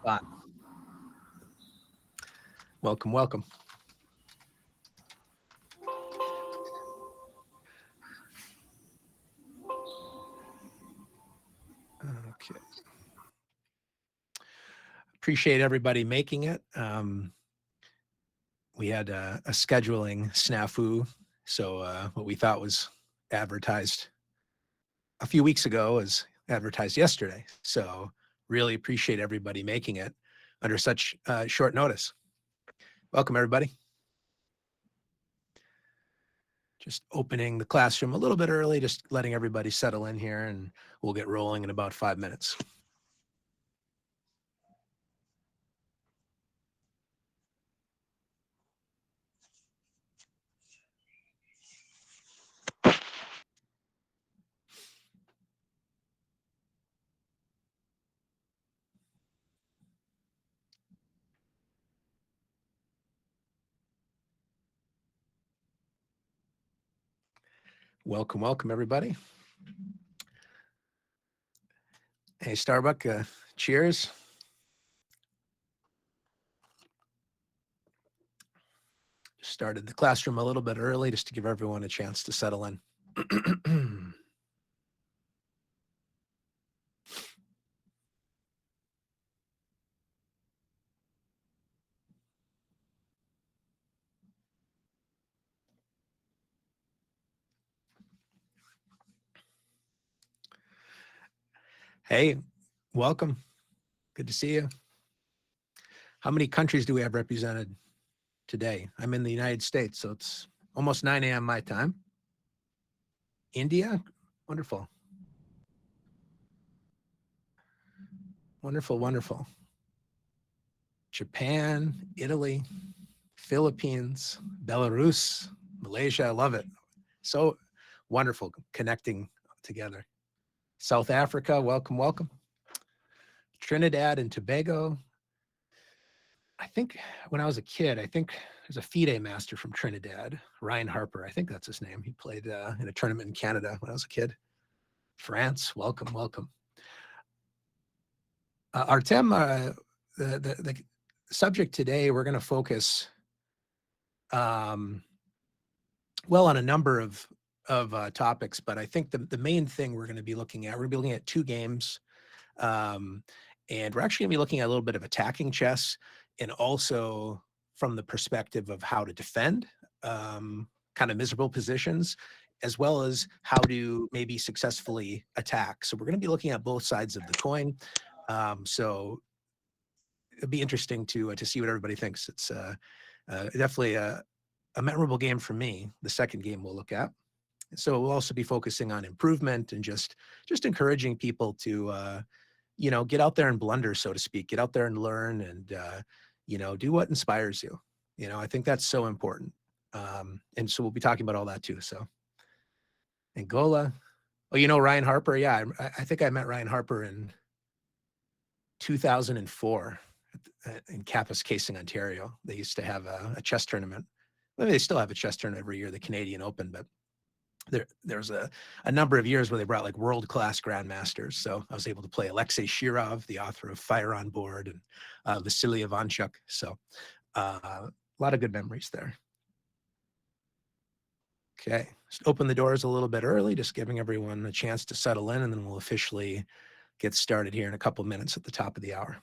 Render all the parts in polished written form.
spot. Welcome, welcome. Okay. Appreciate everybody making it. We had a scheduling snafu. So what we thought was advertised a few weeks ago is advertised yesterday. So really appreciate everybody making it under such short notice. Welcome, everybody. Just opening the classroom a little bit early, just letting everybody settle in here, and we'll get rolling in about 5 minutes. Welcome, welcome, everybody. Hey, Starbuck, cheers. Started the classroom a little bit early just to give everyone a chance to settle in. Hey, welcome. Good to see you. How many countries do we have represented today? I'm in the United States, so it's almost 9 a.m. my time. India, wonderful. Wonderful, wonderful. Japan, Italy, Philippines, Belarus, Malaysia, I love it. So wonderful connecting together. South Africa, welcome, welcome. Trinidad and Tobago. I think when I was a kid, I think there's a FIDE master from Trinidad, Ryan Harper. I think that's his name. He played in a tournament in Canada when I was a kid. France, welcome, welcome. Artem, the subject today, we're going to focus well on a number of topics, but I think the main thing we're going to be looking at, 2 games, and we're actually going to be looking at a little bit of attacking chess, and also from the perspective of how to defend kind of miserable positions, as well as how to maybe successfully attack. So we're going to be looking at both sides of the coin. So it'd be interesting to see what everybody thinks. It's definitely a memorable game for me. The second game we'll look at. So we'll also be focusing on improvement and just encouraging people to, you know, get out there and blunder, so to speak, get out there and learn and, you know, do what inspires you. You know, I think that's so important. And so we'll be talking about all that too. So Angola. Oh, you know, Ryan Harper. Yeah. I think I met Ryan Harper in 2004 in Kapuskasing, Ontario. They used to have a chess tournament. Well, they still have a chess tournament every year, the Canadian Open, but there was a number of years where they brought like world-class grandmasters. So I was able to play Alexei Shirov, the author of Fire on Board, and Vasily Ivanchuk. So a lot of good memories there. Okay, just open the doors a little bit early, just giving everyone a chance to settle in, and then we'll officially get started here in a couple minutes at the top of the hour.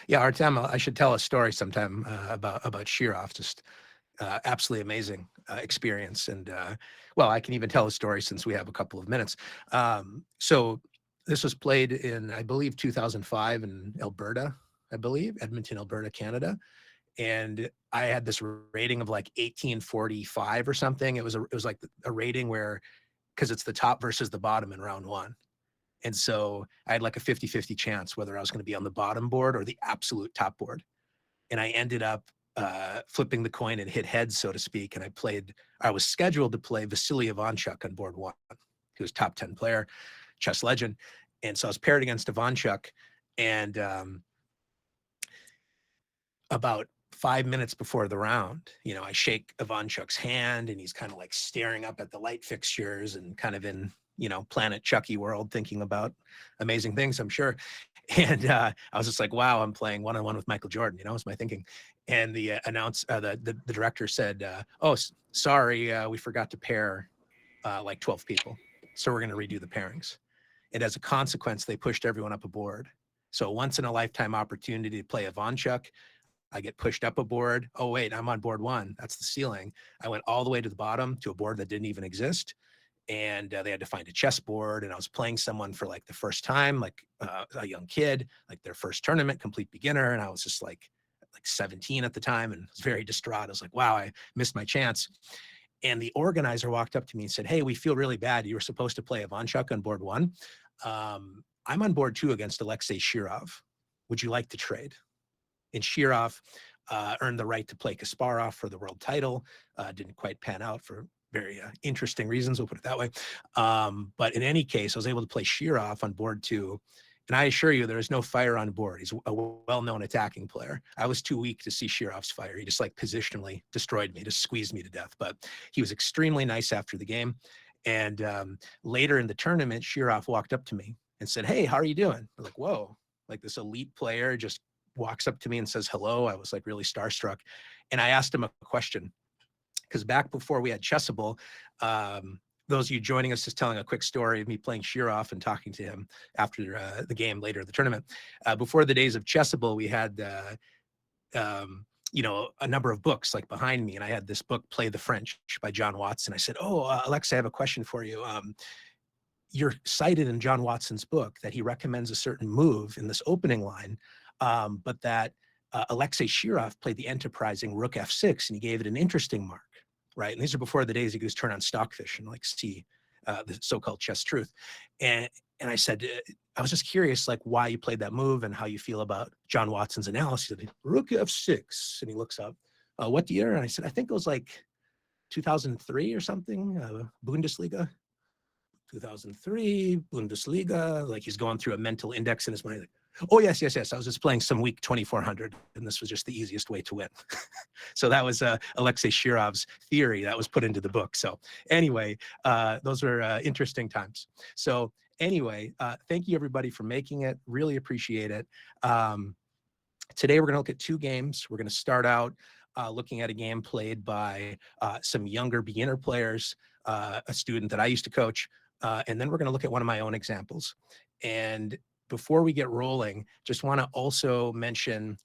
Yeah, Artem, I should tell a story sometime about Shirov. Just absolutely amazing experience. And well, I can even tell a story since we have a couple of minutes. So this was played in, I believe, 2005 in Alberta, I believe, Edmonton, Alberta, Canada. And I had this rating of like 1845 or something. It was like a rating where, because it's the top versus the bottom in round 1. And so I had like a 50-50 chance whether I was going to be on the bottom board or the absolute top board. And I ended up flipping the coin and hit heads, so to speak. And I was scheduled to play Vasily Ivanchuk on board 1. He was top 10 player, chess legend. And so I was paired against Ivanchuk. And about 5 minutes before the round, you know, I shake Ivanchuk's hand and he's kind of like staring up at the light fixtures and kind of in, you know, Planet Chucky world, thinking about amazing things, I'm sure. And I was just like, wow, I'm playing one-on-one with Michael Jordan, you know, was my thinking. And the the director said, oh, sorry, we forgot to pair like 12 people. So we're going to redo the pairings. And as a consequence, they pushed everyone up a board. So once in a lifetime opportunity to play Ivanchuk, I get pushed up a board. Oh, wait, I'm on board 1. That's the ceiling. I went all the way to the bottom to a board that didn't even exist. And they had to find a chessboard. And I was playing someone for like the first time, like a young kid, like their first tournament, complete beginner. And I was just like 17 at the time and was very distraught. I was like, wow, I missed my chance. And the organizer walked up to me and said, hey, we feel really bad. You were supposed to play Ivanchuk on board 1. I'm on board 2 against Alexei Shirov. Would you like to trade? And Shirov earned the right to play Kasparov for the world title. Didn't quite pan out for very interesting reasons, we'll put it that way. But in any case, I was able to play Shirov on board 2. And I assure you, there is no fire on board. He's a well-known attacking player. I was too weak to see Shirov's fire. He just like positionally destroyed me, just squeezed me to death. But he was extremely nice after the game. And later in the tournament, Shirov walked up to me and said, hey, how are you doing? I'm like, whoa, like this elite player just walks up to me and says hello. I was like really starstruck. And I asked him a question, because back before we had Chessable, those of you joining us, just telling a quick story of me playing Shirov and talking to him after the game later in the tournament. Before the days of Chessable, we had you know, a number of books like behind me, and I had this book, Play the French by John Watson. I said, oh, Alexa, I have a question for you. You're cited in John Watson's book that he recommends a certain move in this opening line, but that Alexei Shirov played the enterprising rook f6, and he gave it an interesting mark, right? And these are before the days you could just turn on Stockfish and like see the so-called chess truth. And I said, I was just curious, like why you played that move and how you feel about John Watson's analysis. Rook f6, and he looks up, what year? And I said, I think it was like 2003 or something, Bundesliga. 2003, Bundesliga, like he's going through a mental index in his mind. Like, oh, yes. I was just playing some weak 2400, and this was just the easiest way to win. So that was Alexei Shirov's theory that was put into the book. So anyway, those were interesting times. So anyway, thank you everybody for making it. Really appreciate it. Today we're going to look at 2 games. We're going to start out looking at a game played by some younger beginner players, a student that I used to coach, and then we're going to look at one of my own examples. And before we get rolling, just want to also mention,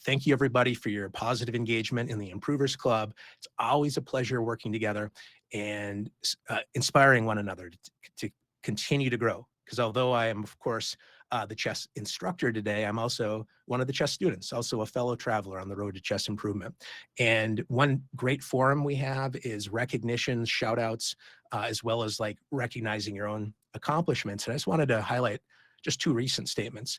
thank you everybody for your positive engagement in the Improvers Club. It's always a pleasure working together and inspiring one another to continue to grow. Because although I am, of course, the chess instructor today, I'm also one of the chess students, also a fellow traveler on the road to chess improvement. And one great forum we have is recognitions, shout outs, as well as like recognizing your own accomplishments. And I just wanted to highlight just 2 recent statements.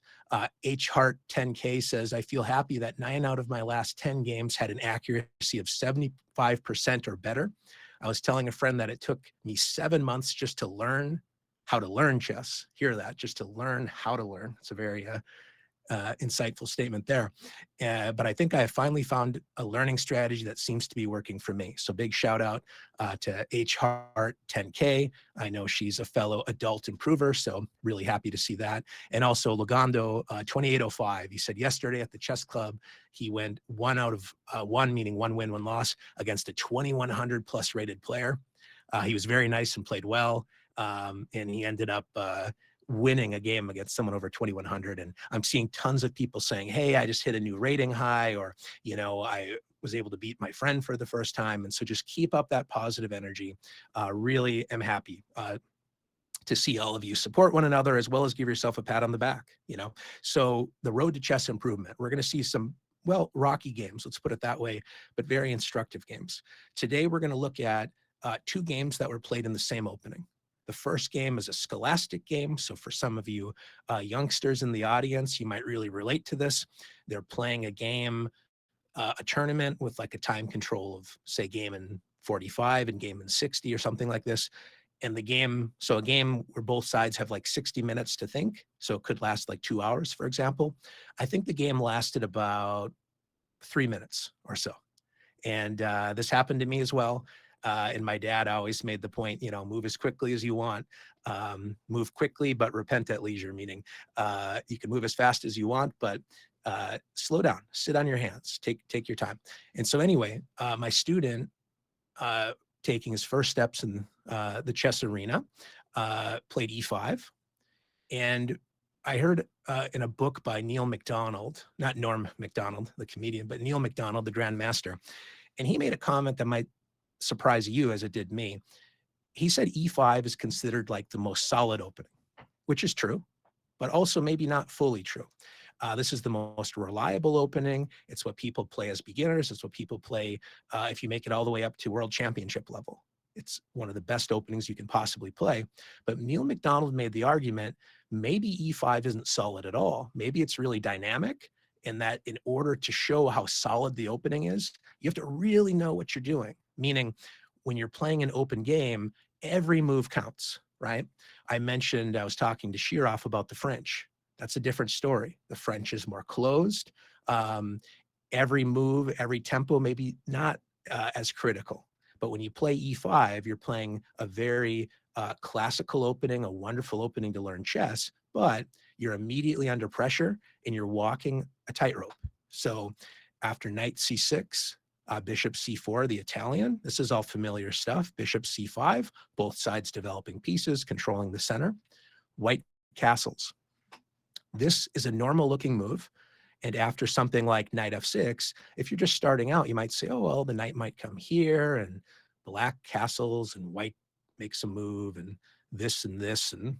H Hart 10K says, I feel happy that 9 out of my last 10 games had an accuracy of 75% or better. I was telling a friend that it took me 7 months just to learn how to learn chess. Hear that, just to learn how to learn. It's a very insightful statement there. But I think I have finally found a learning strategy that seems to be working for me. So big shout out to H Hart 10K. I know she's a fellow adult improver, so really happy to see that. And also Lugando 2805. He said yesterday at the chess club, he went 1 out of 1, meaning 1 win, 1 loss against a 2100 plus rated player. He was very nice and played well. And he ended up winning a game against someone over 2100. And I'm seeing tons of people saying, hey, I just hit a new rating high, or, you know, I was able to beat my friend for the first time. And so just keep up that positive energy. Really am happy to see all of you support one another, as well as give yourself a pat on the back, you know. So the road to chess improvement, we're going to see some, well, rocky games, let's put it that way, but very instructive games. Today, we're going to look at 2 games that were played in the same opening. The first game is a scholastic game. So for some of you youngsters in the audience, you might really relate to this. They're playing a game, a tournament with like a time control of, say, game in 45 and game in 60 or something like this. And the game, so a game where both sides have like 60 minutes to think. So it could last like 2 hours, for example. I think the game lasted about 3 minutes or so. And this happened to me as well. And my dad always made the point, move as quickly as you want, move quickly, but repent at leisure, meaning you can move as fast as you want, but slow down, sit on your hands, take your time. And so anyway, my student, taking his first steps in the chess arena, played e5. And I heard in a book by Neil MacDonald, not Norm MacDonald, the comedian, but Neil MacDonald, the grandmaster. And he made a comment that might surprise you as it did me. He said e5 is considered like the most solid opening, which is true, but also maybe not fully true. This is the most reliable opening. It's what people play as beginners. It's what people play if you make it all the way up to world championship level. It's one of the best openings you can possibly play. But Neil MacDonald made the argument, maybe e5 isn't solid at all. Maybe it's really dynamic, and that in order to show how solid the opening is, you have to really know what you're doing. Meaning, when you're playing an open game, every move counts, right? I mentioned, I was talking to Shirov about the French. That's a different story. The French is more closed. Every move, every tempo, maybe not as critical. But when you play e5, you're playing a very classical opening, a wonderful opening to learn chess, but you're immediately under pressure and you're walking a tightrope. So after knight c6, bishop c4, the Italian, this is all familiar stuff. Bishop c5, both sides developing pieces, controlling the center. White castles. This is a normal looking move. And after something like knight f6, if you're just starting out, you might say, oh, well, the knight might come here and black castles and white makes a move and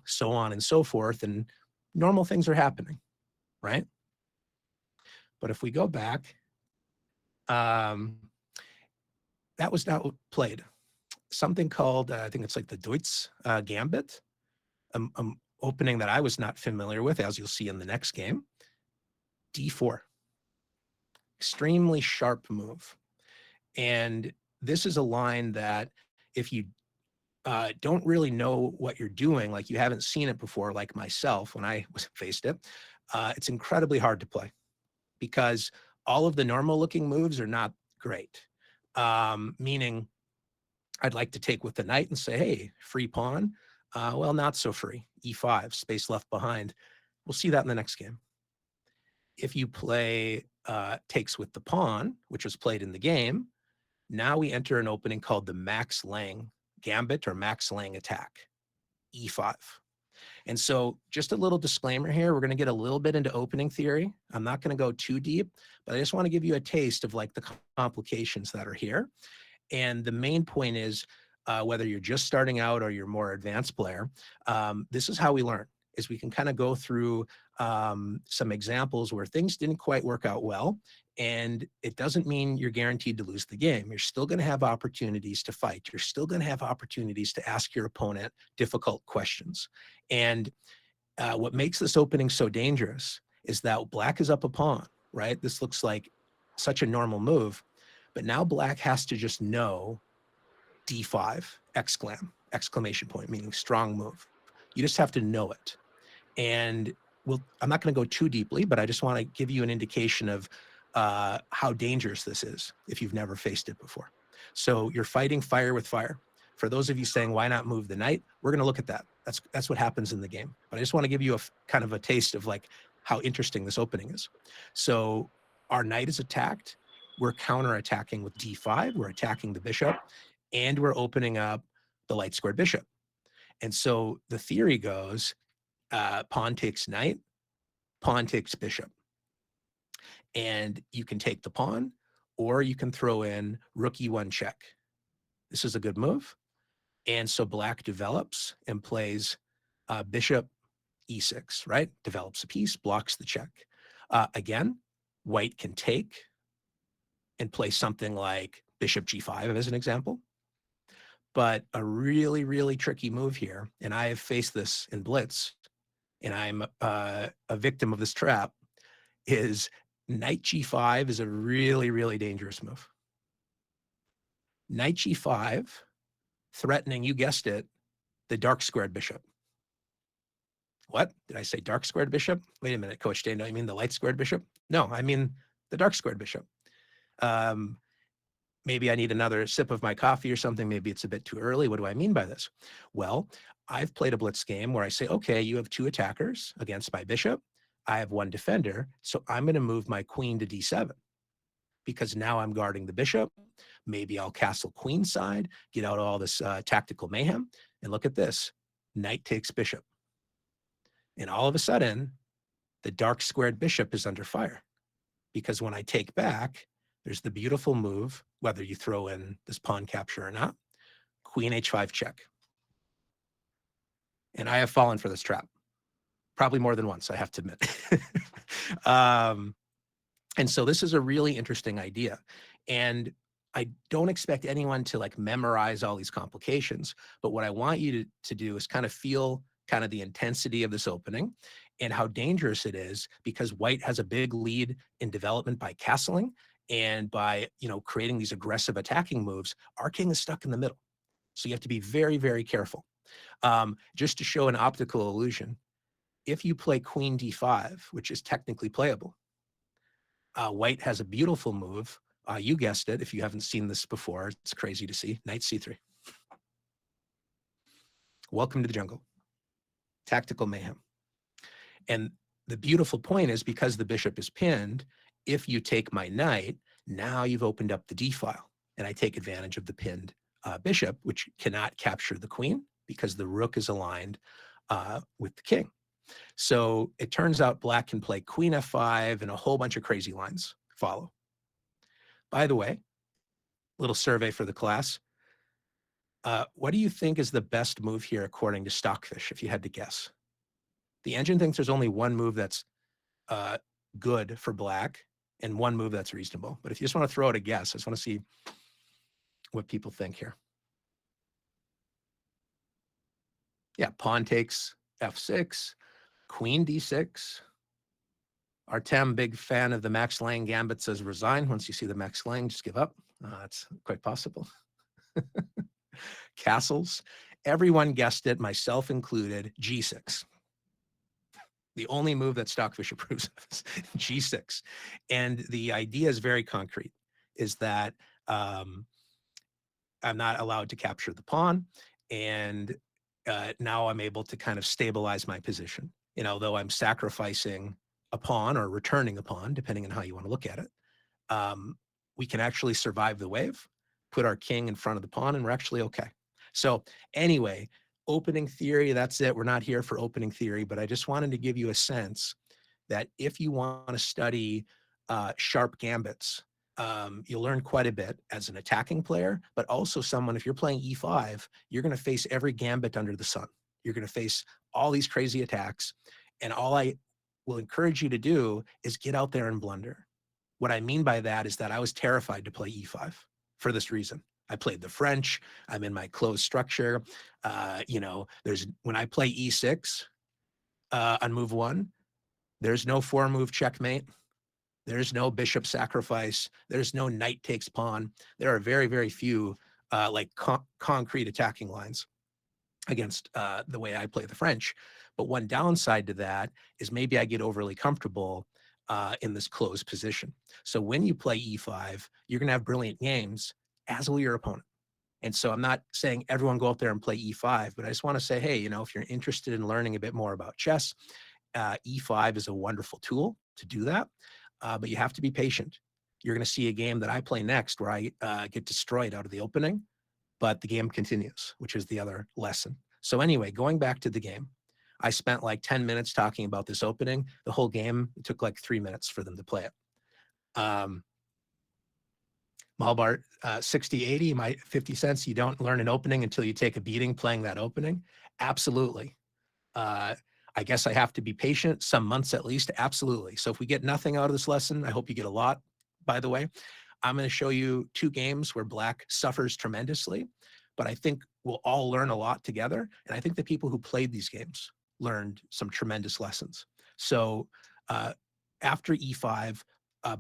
so on and so forth. And normal things are happening, right? But if we go back, that was not played. Something called, I think it's like the Deutz Gambit, opening that I was not familiar with, as you'll see in the next game. D4, extremely sharp move. And this is a line that if you don't really know what you're doing, like you haven't seen it before, like myself when I faced it, it's incredibly hard to play because all of the normal looking moves are not great. Meaning I'd like to take with the knight and say, hey, free pawn. Well, not so free. E5, space left behind. We'll see that in the next game. If you play takes with the pawn, which was played in the game, now we enter an opening called the Max Lang Gambit or Max Lang attack, E5. And so just a little disclaimer here, we're going to get a little bit into opening theory. I'm not going to go too deep, but I just want to give you a taste of like the complications that are here. And the main point is, whether you're just starting out or you're a more advanced player, this is how we learn, is we can kind of go through some examples where things didn't quite work out well. And it doesn't mean you're guaranteed to lose the game. You're still going to have opportunities to fight. You're still going to have opportunities to ask your opponent difficult questions. And what makes this opening so dangerous is that black is up a pawn, right? This looks like such a normal move, but now black has to just know D5, exclamation point, meaning strong move. You just have to know it. And I'm not going to go too deeply, but I just want to give you an indication of how dangerous this is if you've never faced it before. So you're fighting fire with fire. For those of you saying, why not move the knight? We're going to look at that. That's what happens in the game. But I just want to give you a kind of a taste of like how interesting this opening is. So our knight is attacked. We're counterattacking with D5. We're attacking the bishop, and we're opening up the light squared bishop. And so the theory goes, pawn takes knight, pawn takes bishop. And you can take the pawn, or you can throw in rook e1 check. This is a good move. And so black develops and plays bishop e6, right? Develops a piece, blocks the check. Again, white can take and play something like bishop g5 as an example. But a really, really tricky move here, and I have faced this in Blitz, and I'm a victim of this trap, is knight g5 is a really, really dangerous move. Knight g5, threatening, you guessed it, the dark squared bishop. What? Did I say dark squared bishop? Wait a minute, Coach Dane, don't you mean the light squared bishop? No, I mean the dark squared bishop. Maybe I need another sip of my coffee or something. Maybe it's a bit too early. What do I mean by this? Well, I've played a blitz game where I say, okay, you have 2 attackers against my bishop. I have 1 defender. So I'm going to move my queen to d7 because now I'm guarding the bishop. Maybe I'll castle queenside, get out all this tactical mayhem. And look at this. Knight takes bishop. And all of a sudden, the dark squared bishop is under fire because when I take back, there's the beautiful move, whether you throw in this pawn capture or not, queen h5 check. And I have fallen for this trap, probably more than once, I have to admit. And so this is a really interesting idea. And I don't expect anyone to like memorize all these complications, but what I want you to do is kind of feel kind of the intensity of this opening and how dangerous it is because white has a big lead in development by castling and by, creating these aggressive attacking moves. Our king is stuck in the middle. So you have to be very, very careful. Just to show an optical illusion, if you play queen d5, which is technically playable, white has a beautiful move. You guessed it. If you haven't seen this before, it's crazy to see. Knight c3. Welcome to the jungle. Tactical mayhem. And the beautiful point is because the bishop is pinned, if you take my knight, now you've opened up the d file. And I take advantage of the pinned bishop, which cannot capture the queen because the rook is aligned with the king. So it turns out black can play queen f5 and a whole bunch of crazy lines follow. By the way, little survey for the class. What do you think is the best move here according to Stockfish, if you had to guess? The engine thinks there's only one move that's good for black and one move that's reasonable. But if you just want to throw out a guess, I just want to see what people think here. Yeah, pawn takes f6, queen d6. Artem, big fan of the Max Lang gambit, says resign. Once you see the Max Lang, just give up. That's quite possible. Castles. Everyone guessed it, myself included, g6. The only move that Stockfish approves of is g6. And the idea is very concrete, is that I'm not allowed to capture the pawn. And now I'm able to kind of stabilize my position. And although I'm sacrificing a pawn or returning a pawn, depending on how you want to look at it, we can actually survive the wave, put our king in front of the pawn, and we're actually okay. So anyway, opening theory, that's it. We're not here for opening theory, but I just wanted to give you a sense that if you want to study sharp gambits, you'll learn quite a bit as an attacking player, but also someone, if you're playing e5, you're going to face every gambit under the sun. You're going to face all these crazy attacks. And all I will encourage you to do is get out there and blunder. What I mean by that is that I was terrified to play e5 for this reason. I played the French. I'm in my closed structure. When I play e6 on move 1, there's no 4-move checkmate. There's no bishop sacrifice. There's no knight takes pawn. There are very, very few concrete attacking lines against the way I play the French. But one downside to that is maybe I get overly comfortable in this closed position. So when you play e5, you're going to have brilliant games, as will your opponent. And so I'm not saying everyone go out there and play e5, but I just want to say, hey, if you're interested in learning a bit more about chess, e5 is a wonderful tool to do that. But you have to be patient. You're going to see a game that I play next where I get destroyed out of the opening, but the game continues, which is the other lesson. So anyway, going back to the game, I spent like 10 minutes talking about this opening. The whole game, it took like 3 minutes for them to play it. Malbart, 60-80, my 50 cents, you don't learn an opening until you take a beating playing that opening. Absolutely. I guess I have to be patient, some months at least, absolutely. So if we get nothing out of this lesson, I hope you get a lot, by the way. I'm going to show you 2 games where black suffers tremendously, but I think we'll all learn a lot together. And I think the people who played these games learned some tremendous lessons. So after e5,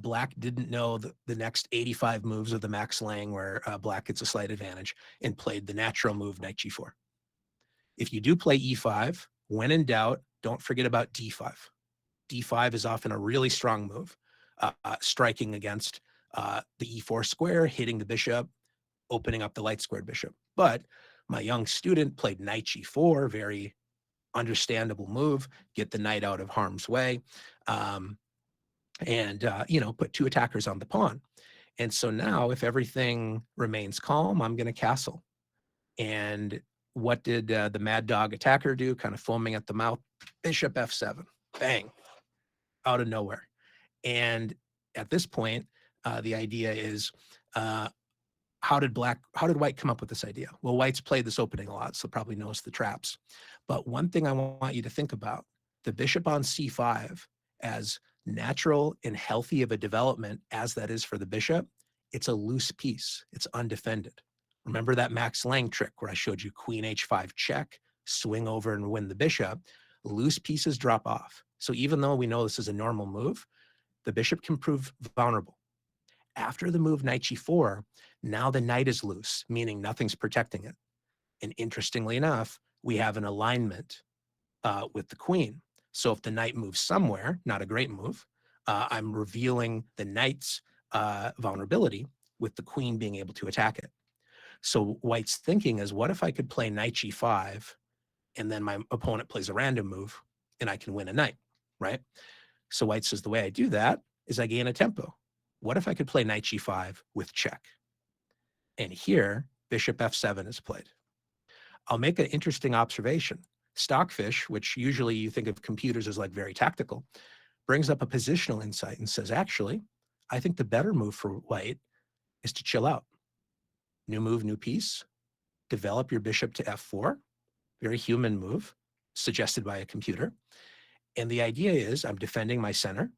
black didn't know the next 85 moves of the Max Lang where black gets a slight advantage and played the natural move knight g4. If you do play e5, when in doubt, don't forget about d5. d5 is often a really strong move, striking against the e4 square, hitting the bishop, opening up the light squared bishop. But my young student played knight g4, very understandable move, get the knight out of harm's way, and put two attackers on the pawn. And so now if everything remains calm, I'm going to castle. And what did the mad dog attacker do? Kind of foaming at the mouth, bishop f7, bang, out of nowhere. And at this point, the idea is, how did white come up with this idea? Well, white's played this opening a lot, so probably knows the traps. But one thing I want you to think about, the bishop on c5, as natural and healthy of a development as that is for the bishop, it's a loose piece. It's undefended. Remember that Max Lang trick where I showed you queen h5 check, swing over and win the bishop? Loose pieces drop off. So even though we know this is a normal move, the bishop can prove vulnerable. After the move knight g4, now the knight is loose, meaning nothing's protecting it. And interestingly enough, we have an alignment with the queen. So if the knight moves somewhere, not a great move, I'm revealing the knight's vulnerability with the queen being able to attack it. So white's thinking is, what if I could play knight g5 and then my opponent plays a random move and I can win a knight, right? So white says the way I do that is I gain a tempo. What if I could play knight g5 with check? And here, bishop f7 is played. I'll make an interesting observation. Stockfish, which usually you think of computers as like very tactical, brings up a positional insight and says, actually, I think the better move for white is to chill out. New move, new piece. Develop your bishop to f4. Very human move, suggested by a computer. And the idea is I'm defending my center.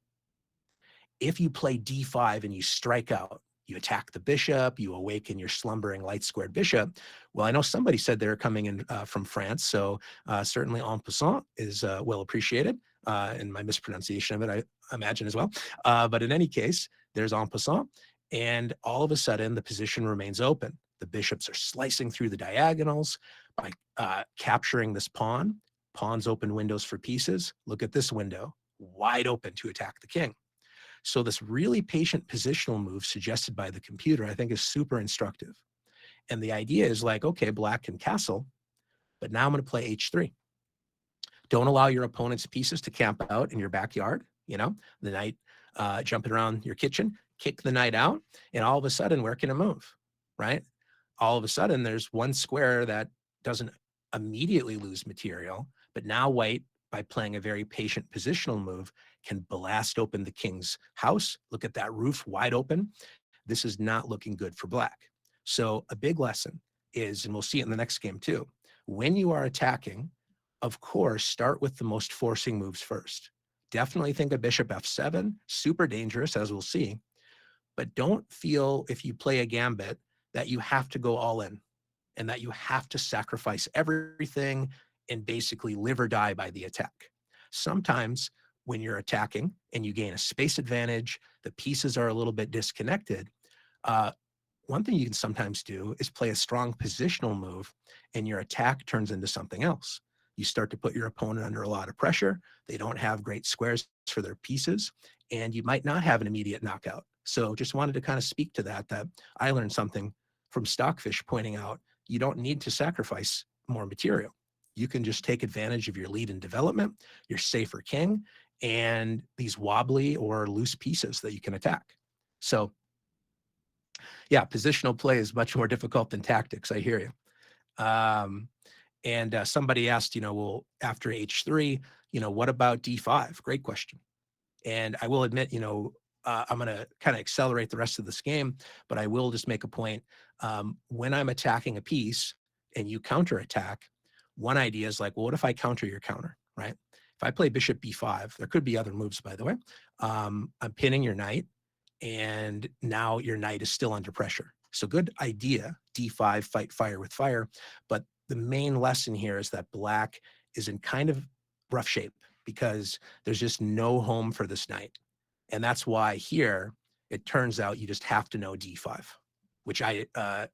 If you play d5 and you strike out, you attack the bishop, you awaken your slumbering light squared bishop. Well, I know somebody said they're coming in from France, so certainly en passant is well appreciated, and my mispronunciation of it, I imagine as well. But in any case, there's en passant, and all of a sudden the position remains open. The bishops are slicing through the diagonals by capturing this pawn. Pawns open windows for pieces. Look at this window, wide open to attack the king. So this really patient positional move suggested by the computer, I think, is super instructive. And the idea is like, okay, black can castle, but now I'm going to play h3. Don't allow your opponent's pieces to camp out in your backyard, the knight jumping around your kitchen, kick the knight out, and all of a sudden, where can it move, right? All of a sudden, there's one square that doesn't immediately lose material, but now white, by playing a very patient positional move, can blast open the king's house. Look at that roof wide open. This is not looking good for black. So a big lesson is, and we'll see it in the next game too, when you are attacking, of course, start with the most forcing moves first. Definitely think of bishop f7, super dangerous, as we'll see, but don't feel if you play a gambit that you have to go all in and that you have to sacrifice everything and basically live or die by the attack. Sometimes when you're attacking and you gain a space advantage, the pieces are a little bit disconnected. One thing you can sometimes do is play a strong positional move and your attack turns into something else. You start to put your opponent under a lot of pressure. They don't have great squares for their pieces, and you might not have an immediate knockout. So just wanted to kind of speak to that I learned something from Stockfish pointing out, you don't need to sacrifice more material. You can just take advantage of your lead in development, your safer king, and these wobbly or loose pieces that you can attack. So yeah, positional play is much more difficult than tactics. I hear you. And somebody asked, well, after h3, what about d5? Great question. And I will admit, I'm going to kind of accelerate the rest of this game, but I will just make a point. When I'm attacking a piece and you counterattack, one idea is like, well, what if I counter your counter, right? If I play bishop b5, there could be other moves, by the way. I'm pinning your knight, and now your knight is still under pressure. So good idea, d5, fight fire with fire. But the main lesson here is that black is in kind of rough shape because there's just no home for this knight. And that's why here, it turns out you just have to know d5, which I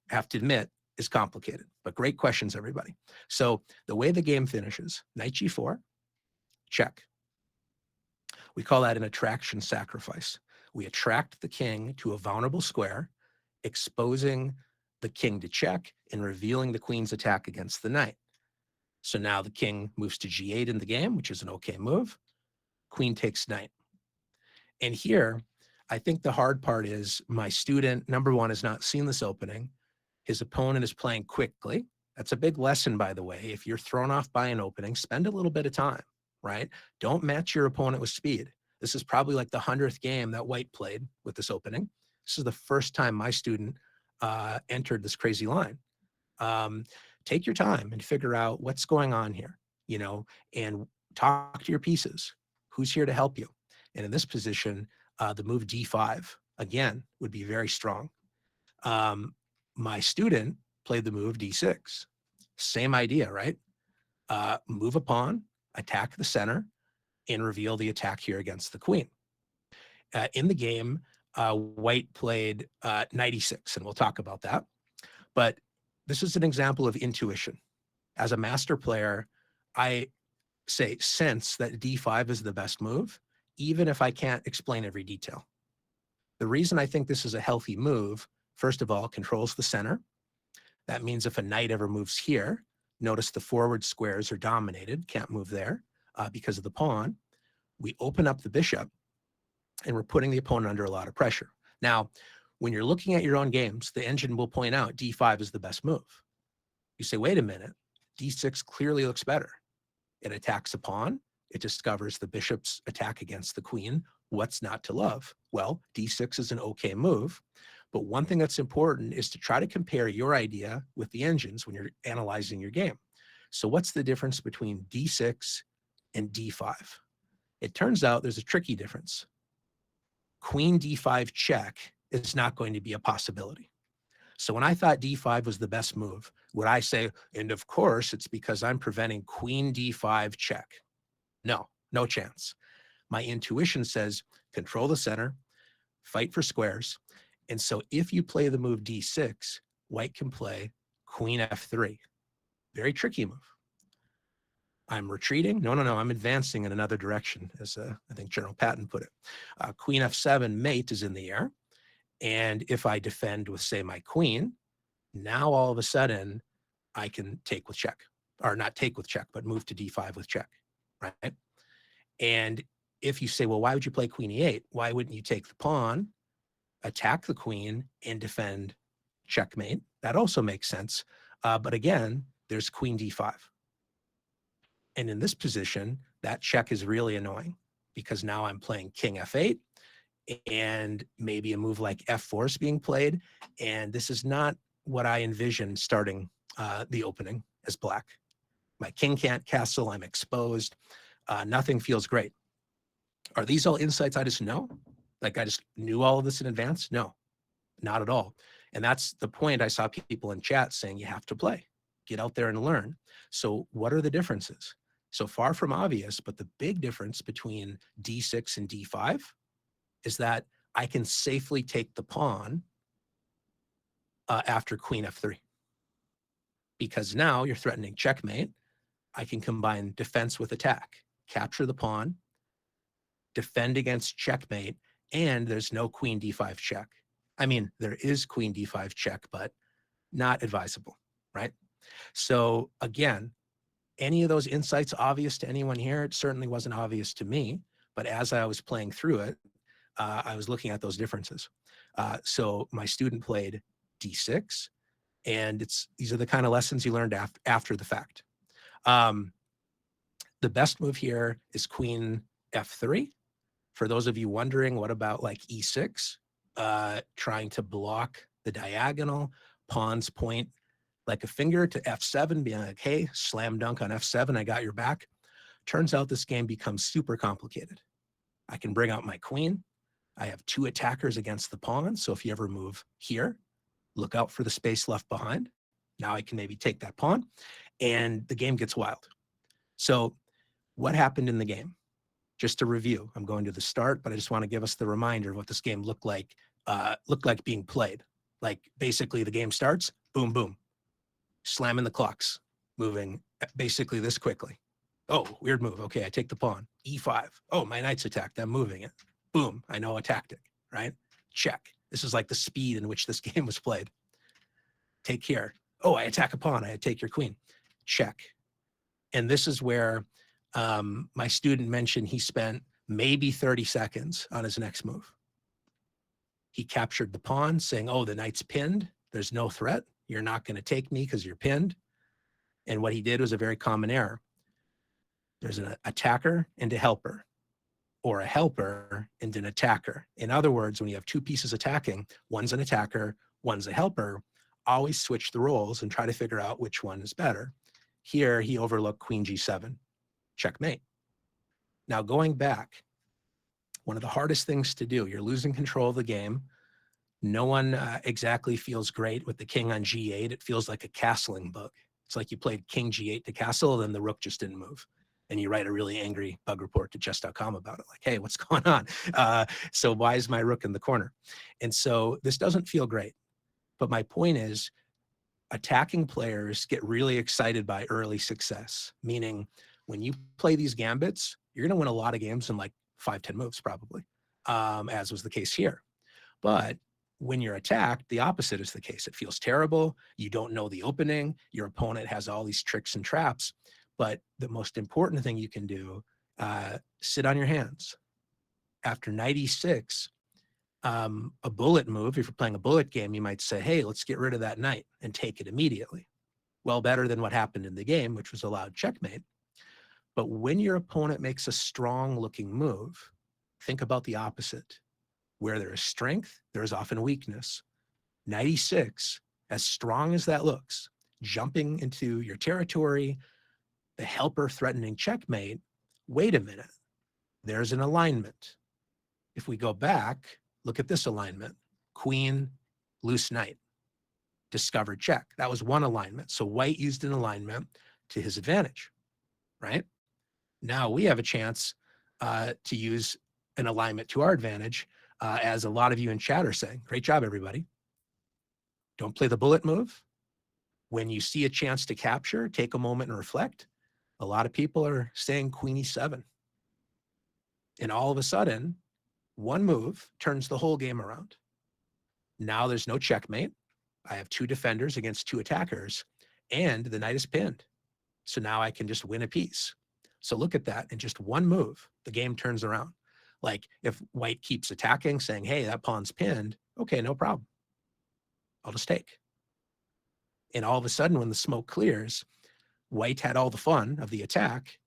have to admit is complicated. But great questions, everybody. So the way the game finishes, knight g4, check. We call that an attraction sacrifice. We attract the king to a vulnerable square, exposing the king to check and revealing the queen's attack against the knight. So now the king moves to g8 in the game, which is an okay move. Queen takes knight. And here, I think the hard part is my student, number one, has not seen this opening. His opponent is playing quickly. That's a big lesson, by the way. If you're thrown off by an opening, spend a little bit of time, right? Don't match your opponent with speed. This is probably like the 100th game that White played with this opening. This is the first time my student entered this crazy line. Take your time and figure out what's going on here, you know, and talk to your pieces. Who's here to help you? And in this position, the move d5, again, would be very strong. My student played the move d6. Same idea, right? Move a pawn, attack the center, and reveal the attack here against the queen. In the game, White played knight e6, and we'll talk about that. But this is an example of intuition. As a master player, I sense that d5 is the best move, even if I can't explain every detail. The reason I think this is a healthy move, first of all, controls the center. That means if a knight ever moves here, notice the forward squares are dominated, can't move there because of the pawn. We open up the bishop, and we're putting the opponent under a lot of pressure. Now, when you're looking at your own games, the engine will point out d5 is the best move. You say, wait a minute, d6 clearly looks better. It attacks a pawn. It discovers the bishop's attack against the queen. What's not to love? Well, d6 is an okay move. But one thing that's important is to try to compare your idea with the engine's when you're analyzing your game. So what's the difference between d6 and d5? It turns out there's a tricky difference. Queen d5 check is not going to be a possibility. So when I thought d5 was the best move, would I say, and of course, it's because I'm preventing queen d5 check? No, no chance. My intuition says control the center, fight for squares. And so if you play the move d6, White can play queen f3. Very tricky move. I'm retreating. No, I'm advancing in another direction, as I think General Patton put it. Queen f7 mate is in the air. And if I defend with, say, my queen, now all of a sudden I can take with check, or not take with check, but move to d5 with check, right? And if you say, well, why would you play queen e8? Why wouldn't you take the pawn, attack the queen, and defend checkmate? That also makes sense. But again, there's queen d5. And in this position, that check is really annoying because now I'm playing king f8 and maybe a move like f4 is being played. And this is not what I envisioned starting the opening as black. My king can't castle, I'm exposed. Nothing feels great. Are these all insights I just know? Like I just knew all of this in advance? No, not at all. And that's the point. I saw people in chat saying you have to play, get out there and learn. So what are the differences? So far from obvious, but the big difference between d6 and d5 is that I can safely take the pawn after queen f3. Because now you're threatening checkmate. I can combine defense with attack, capture the pawn, defend against checkmate, and there's no queen d5 check. I mean, there is queen d5 check, but not advisable, right? So again, any of those insights obvious to anyone here? It certainly wasn't obvious to me, but as I was playing through it, I was looking at those differences. So my student played d6, and these are the kind of lessons you learned after the fact. The best move here is queen f3. For those of you wondering, what about like e6? Trying to block the diagonal, pawns point like a finger to f7, being like, hey, slam dunk on f7, I got your back. Turns out this game becomes super complicated. I can bring out my queen. I have two attackers against the pawn. So if you ever move here, look out for the space left behind. Now I can maybe take that pawn, and the game gets wild. So what happened in the game? Just to review, I'm going to the start, but I just want to give us the reminder of what this game looked like being played. Like basically the game starts, boom, boom, slamming the clocks, moving basically this quickly. Oh, weird move. Okay, I take the pawn. E5. Oh, my knight's attacked. I'm moving it. Boom, I know a tactic, right? Check. This is like the speed in which this game was played. Take here. Oh, I attack a pawn. I take your queen. Check. And this is where my student mentioned he spent maybe 30 seconds on his next move. He captured the pawn, saying, oh, the knight's pinned. There's no threat. You're not going to take me because you're pinned. And what he did was a very common error. There's an attacker and a helper, or a helper and an attacker. In other words, when you have two pieces attacking, one's an attacker, one's a helper, always switch the roles and try to figure out which one is better. Here, he overlooked queen g7, checkmate. Now, going back, one of the hardest things to do, you're losing control of the game. No one exactly feels great with the king on g8. It feels like a castling bug. It's like you played king g8 to castle, then the rook just didn't move. And you write a really angry bug report to chess.com about it. Like, hey, what's going on? So why is my rook in the corner? And so this doesn't feel great. But my point is, attacking players get really excited by early success, meaning when you play these gambits, you're going to win a lot of games in like 5-10 moves probably, as was the case here. But when you're attacked, the opposite is the case. It feels terrible. You don't know the opening. Your opponent has all these tricks and traps. But the most important thing you can do, sit on your hands. After knight e6, a bullet move, if you're playing a bullet game, you might say, hey, let's get rid of that knight and take it immediately. Well, better than what happened in the game, which was a loud checkmate. But when your opponent makes a strong looking move, think about the opposite. Where there is strength, there is often weakness. Knight e6, as strong as that looks, jumping into your territory, the helper threatening checkmate, wait a minute, there's an alignment. If we go back, look at this alignment, queen, loose knight, discovered check. That was one alignment. So white used an alignment to his advantage, right? Now we have a chance to use an alignment to our advantage, as a lot of you in chat are saying. Great job, everybody. Don't play the bullet move. When you see a chance to capture, take a moment and reflect. A lot of people are saying queen e7. And all of a sudden, one move turns the whole game around. Now there's no checkmate. I have two defenders against two attackers, and the knight is pinned. So now I can just win a piece. So look at that. In just one move, the game turns around. Like if white keeps attacking, saying, hey, that pawn's pinned, okay, no problem. I'll just take. And all of a sudden, when the smoke clears, white had all the fun of the attack,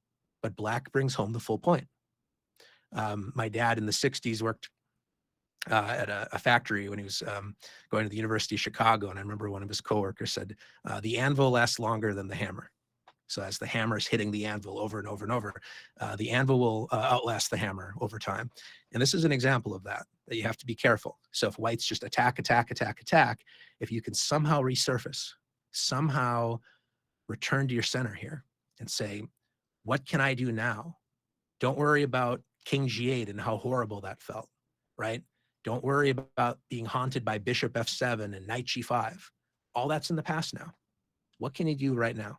but black brings home the full point. My dad in the 60s worked at a factory when he was going to the University of Chicago. And I remember one of his coworkers said, the anvil lasts longer than the hammer. So as the hammer is hitting the anvil over and over and over, the anvil will outlast the hammer over time. And this is an example of that you have to be careful. So if white's just attack, attack, attack, attack, if you can somehow resurface, somehow return to your center here and say, what can I do now? Don't worry about king g8 and how horrible that felt, right? Don't worry about being haunted by bishop f7 and knight g5. All that's in the past now. What can you do right now?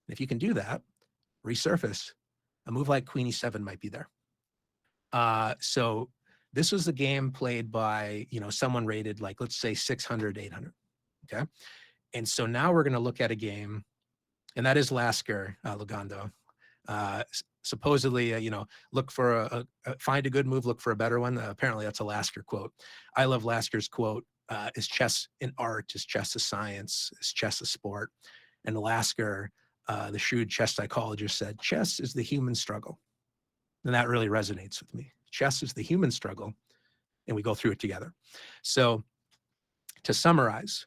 And if you can do that, resurface, a move like queen e7 might be there. So this was a game played by, someone rated like, let's say 600, 800, okay? And so now we're gonna look at a game, and that is Lasker Lugando. Supposedly, look for find a good move, look for a better one. Apparently that's a Lasker quote. I love Lasker's quote, is chess an art, is chess a science, is chess a sport? And Lasker, the shrewd chess psychologist, said, chess is the human struggle. And that really resonates with me. Chess is the human struggle, and we go through it together. So to summarize,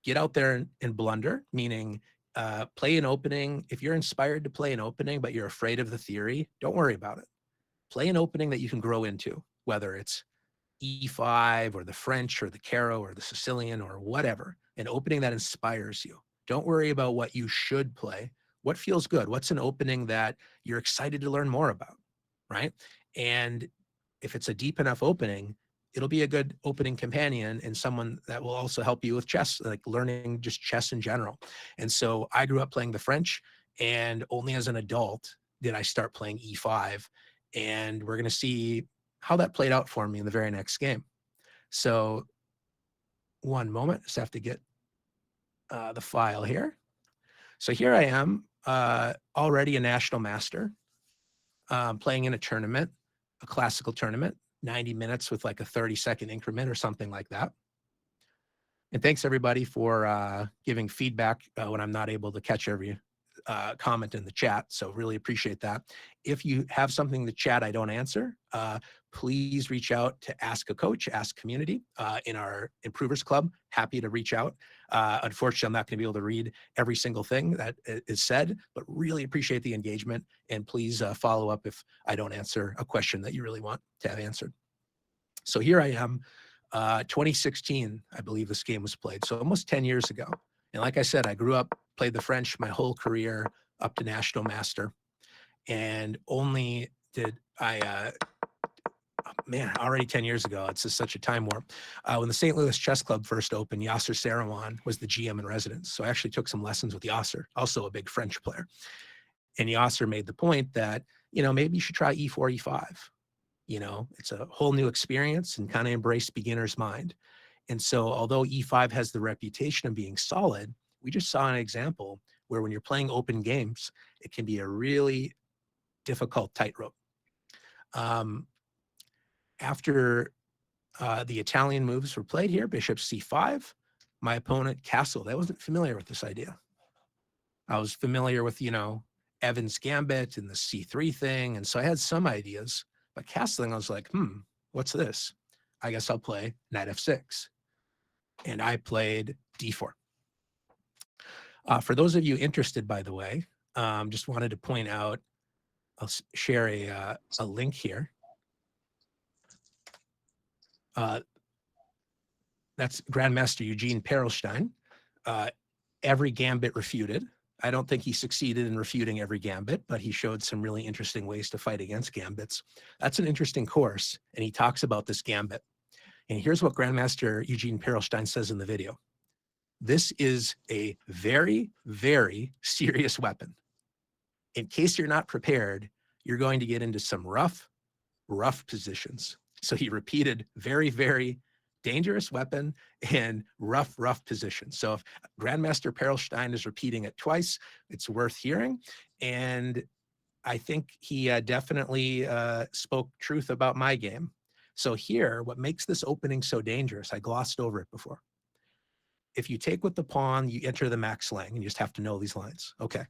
get out there and blunder, meaning play an opening. If you're inspired to play an opening, but you're afraid of the theory, don't worry about it. Play an opening that you can grow into, whether it's E5 or the French or the Caro or the Sicilian or whatever, an opening that inspires you. Don't worry about what you should play. What feels good? What's an opening that you're excited to learn more about, right? And if it's a deep enough opening, it'll be a good opening companion and someone that will also help you with chess, like learning just chess in general. And so I grew up playing the French, and only as an adult did I start playing E5. And we're going to see how that played out for me in the very next game. So one moment, just have to get the file here. So here I am, already a national master, playing in a tournament, a classical tournament, 90 minutes with like a 30-second increment or something like that. And thanks everybody for giving feedback when I'm not able to catch every comment in the chat. So really appreciate that. If you have something in the chat I don't answer, please reach out to Ask a Coach, Ask Community in our Improvers Club. Happy to reach out. Unfortunately, I'm not going to be able to read every single thing that is said, but really appreciate the engagement. And please follow up if I don't answer a question that you really want to have answered. So here I am, 2016, I believe this game was played. So almost 10 years ago. And like I said, I grew up, played the French my whole career up to national master. And only did I, man, already 10 years ago, it's just such a time warp. When the St. Louis Chess Club first opened, Yasser Seirawan was the GM in residence. So I actually took some lessons with Yasser, also a big French player. And Yasser made the point that, maybe you should try E4, E5. It's a whole new experience and kind of embrace beginner's mind. And so although E5 has the reputation of being solid, we just saw an example where when you're playing open games, it can be a really difficult tightrope. After the Italian moves were played here, bishop C5, my opponent castled. I wasn't familiar with this idea. I was familiar with, Evans Gambit and the C3 thing. And so I had some ideas, but castling, I was like, what's this? I guess I'll play knight F6. And I played D4. For those of you interested, by the way, just wanted to point out, I'll share a link here. That's Grandmaster Eugene Perelstein. Every gambit refuted. I don't think he succeeded in refuting every gambit, but he showed some really interesting ways to fight against gambits. That's an interesting course, and he talks about this gambit. And here's what Grandmaster Eugene Perelstein says in the video. This is a very, very serious weapon. In case you're not prepared, you're going to get into some rough positions. So he repeated very, very dangerous weapon and rough position. So if Grandmaster Perelstein is repeating it twice, it's worth hearing. And I think he definitely spoke truth about my game. So here, what makes this opening so dangerous, I glossed over it before. If you take with the pawn, you enter the max slang, and you just have to know these lines. Okay.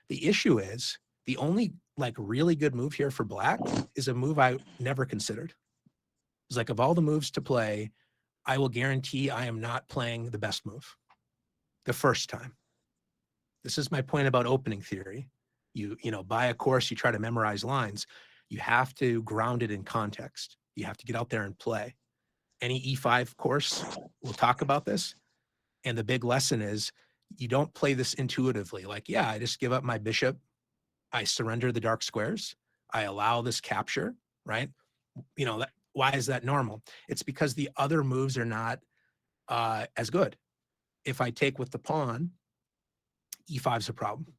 The issue is the only really good move here for black is a move I never considered. It's like of all the moves to play, I will guarantee I am not playing the best move the first time. This is my point about opening theory. You buy a course, you try to memorize lines. You have to ground it in context. You have to get out there and play. Any E5 course will talk about this. And the big lesson is you don't play this intuitively. Like, yeah, I just give up my bishop. I surrender the dark squares. I allow this capture, right? Why is that normal? It's because the other moves are not as good. If I take with the pawn, E5 is a problem.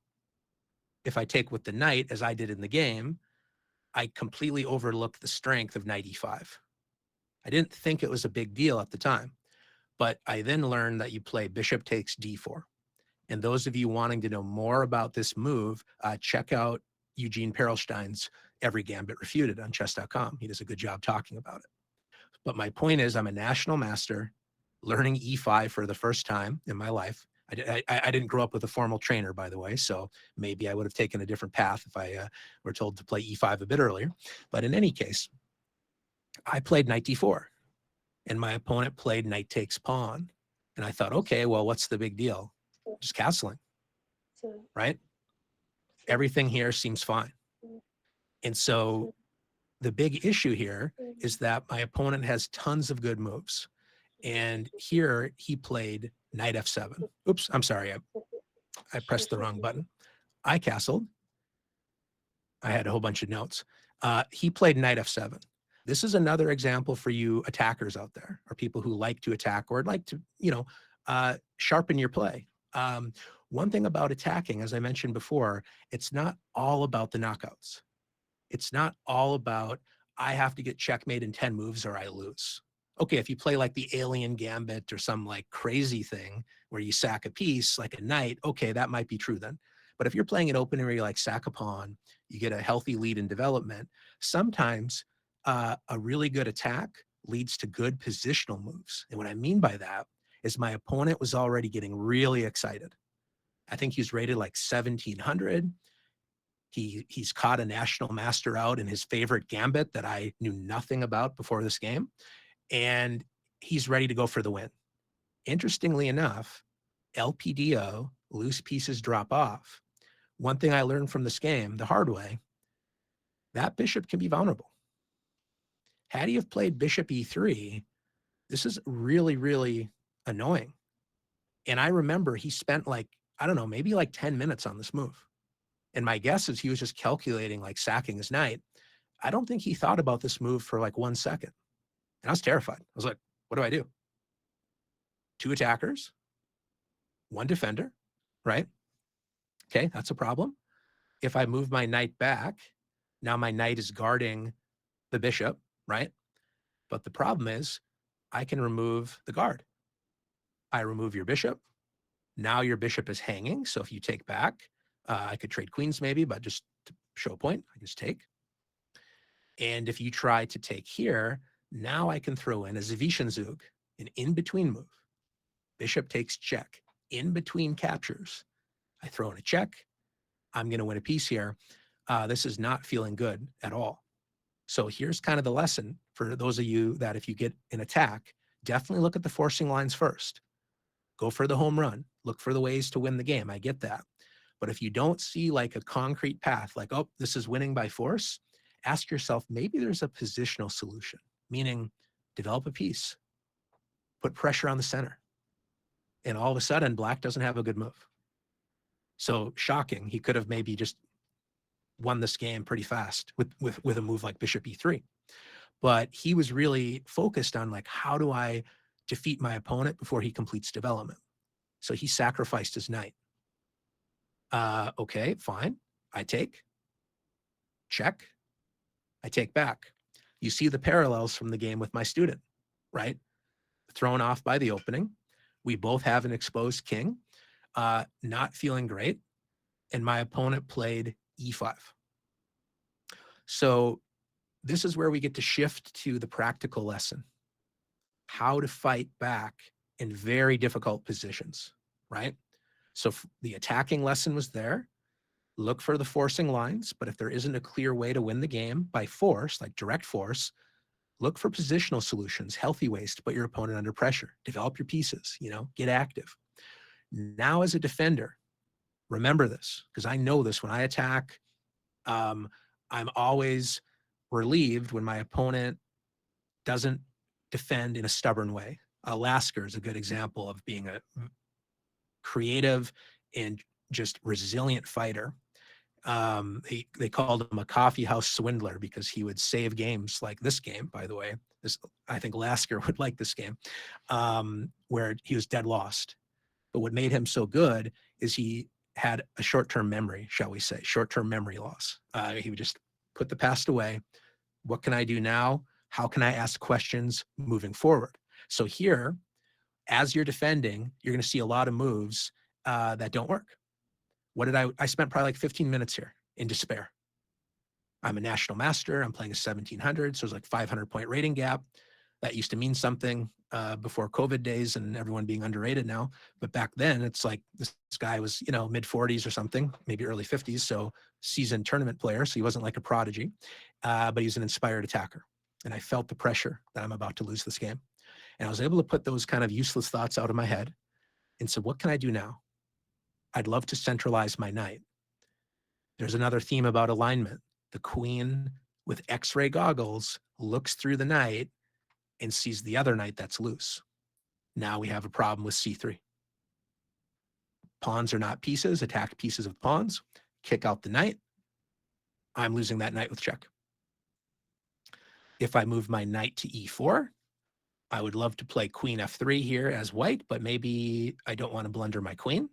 If I take with the knight, as I did in the game, I completely overlooked the strength of knight E5. I didn't think it was a big deal at the time, but I then learned that you play bishop takes D4. And those of you wanting to know more about this move, check out Eugene Perelstein's Every Gambit Refuted on chess.com. He does a good job talking about it. But my point is, I'm a national master learning E5 for the first time in my life. I didn't grow up with a formal trainer, by the way, so maybe I would have taken a different path if I were told to play E5 a bit earlier. But in any case, I played knight D4, and my opponent played knight takes pawn. And I thought, okay, well, what's the big deal? Just castling, right? Everything here seems fine. And so the big issue here is that my opponent has tons of good moves. And here he played knight F7. Oops, I'm sorry. I pressed the wrong button. I castled. I had a whole bunch of notes. He played knight F7. This is another example for you attackers out there, or people who like to attack or like to, sharpen your play. One thing about attacking, as I mentioned before, it's not all about the knockouts. It's not all about, I have to get checkmate in 10 moves or I lose. Okay, if you play like the alien gambit or some like crazy thing where you sack a piece like a knight, okay, that might be true then. But if you're playing it open where you like sack a pawn, you get a healthy lead in development, sometimes a really good attack leads to good positional moves. And what I mean by that is my opponent was already getting really excited. I think he's rated like 1700. He's caught a national master out in his favorite gambit that I knew nothing about before this game. And he's ready to go for the win. Interestingly enough, LPDO, loose pieces drop off. One thing I learned from this game the hard way, that bishop can be vulnerable. Had he have played bishop e3, this is really, really annoying. And I remember he spent like, I don't know, maybe like 10 minutes on this move. And my guess is he was just calculating like sacking his knight. I don't think he thought about this move for like 1 second. And I was terrified. I was like, what do I do? 2 attackers, 1 defender, right? Okay, that's a problem. If I move my knight back, now my knight is guarding the bishop, right? But the problem is I can remove the guard. I remove your bishop. Now your bishop is hanging. So if you take back, I could trade queens maybe, but just to show a point, I just take. And if you try to take here, now I can throw in a Zwischenzug, an in-between move. Bishop takes check, in between captures. I throw in a check. I'm going to win a piece here. This is not feeling good at all. So here's kind of the lesson for those of you that if you get an attack, definitely look at the forcing lines first. Go for the home run. Look for the ways to win the game. I get that. But if you don't see like a concrete path, like, oh, this is winning by force, ask yourself, maybe there's a positional solution, meaning develop a piece, put pressure on the center. And all of a sudden, black doesn't have a good move. So shocking, he could have maybe just won this game pretty fast with a move like bishop e3. But he was really focused on like, how do I defeat my opponent before he completes development? So he sacrificed his knight. Okay, fine. I take, check, I take back. You see the parallels from the game with my student, right? Thrown off by the opening. We both have an exposed king, not feeling great. And my opponent played e5. So this is where we get to shift to the practical lesson. How to fight back in very difficult positions, right? So the attacking lesson was there. Look for the forcing lines, but if there isn't a clear way to win the game by force, like direct force, look for positional solutions, healthy ways to put your opponent under pressure. Develop your pieces, get active. Now as a defender, remember this, because I know this when I attack, I'm always relieved when my opponent doesn't defend in a stubborn way. Lasker is a good example of being a creative and just resilient fighter. They called him a coffee house swindler because he would save games like this game, by the way. I think Lasker would like this game, where he was dead lost. But what made him so good is he had a short-term memory, shall we say, short-term memory loss. He would just put the past away. What can I do now? How can I ask questions moving forward? So here, as you're defending, you're going to see a lot of moves that don't work. What did I spent probably like 15 minutes here in despair. I'm a national master. I'm playing a 1700. So it's like 500-point rating gap. That used to mean something before COVID days and everyone being underrated now. But back then, it's like this guy was, mid 40s or something, maybe early 50s. So seasoned tournament player. So he wasn't like a prodigy, but he was an inspired attacker. And I felt the pressure that I'm about to lose this game. And I was able to put those kind of useless thoughts out of my head and said, what can I do now? I'd love to centralize my knight. There's another theme about alignment. The queen with X-ray goggles looks through the knight and sees the other knight that's loose. Now we have a problem with c3. Pawns are not pieces, attack pieces of pawns, kick out the knight. I'm losing that knight with check. If I move my knight to e4, I would love to play queen f3 here as white, but maybe I don't want to blunder my queen.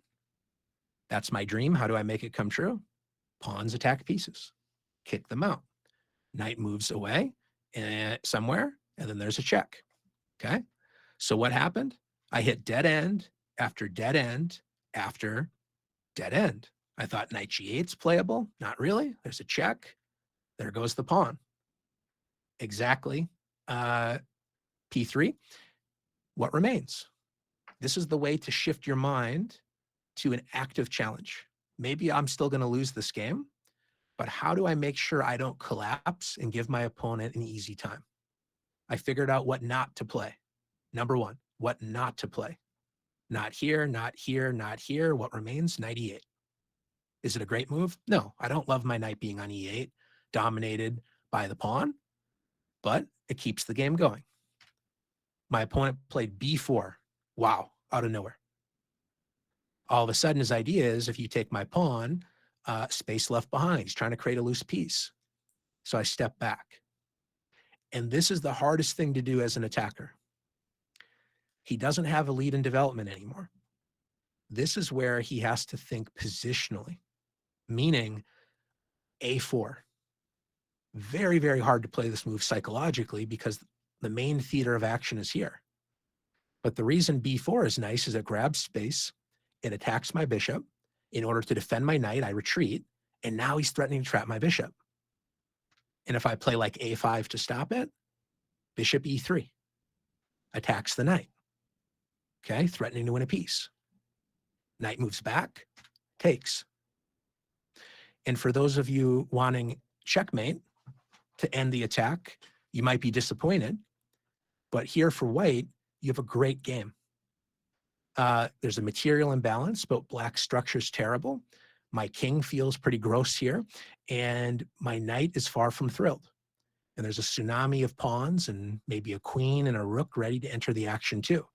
That's my dream. How do I make it come true? Pawns attack pieces, kick them out. Knight moves away somewhere, and then there's a check. Okay. So what happened? I hit dead end after dead end after dead end. I thought knight g8's playable. Not really. There's a check. There goes the pawn. Exactly. P3. What remains? This is the way to shift your mind to an active challenge. Maybe I'm still going to lose this game, but how do I make sure I don't collapse and give my opponent an easy time? I figured out what not to play. Number one, what not to play. Not here, not here, not here. What remains? Knight e8. Is it a great move? No, I don't love my knight being on e8, dominated by the pawn, but it keeps the game going. My opponent played b4. Wow, out of nowhere. All of a sudden, his idea is if you take my pawn, space left behind. He's trying to create a loose piece. So I step back. And this is the hardest thing to do as an attacker. He doesn't have a lead in development anymore. This is where he has to think positionally, meaning a4. Very, very hard to play this move psychologically because the main theater of action is here. But the reason b4 is nice is it grabs space, it attacks my bishop. In order to defend my knight, I retreat, and now he's threatening to trap my bishop. And if I play like a5 to stop it, bishop e3 attacks the knight. Okay, threatening to win a piece. Knight moves back, takes. And for those of you wanting checkmate to end the attack, you might be disappointed. But here for white, you have a great game. There's a material imbalance, but black structure's terrible. My king feels pretty gross here, and my knight is far from thrilled. And there's a tsunami of pawns and maybe a queen and a rook ready to enter the action too.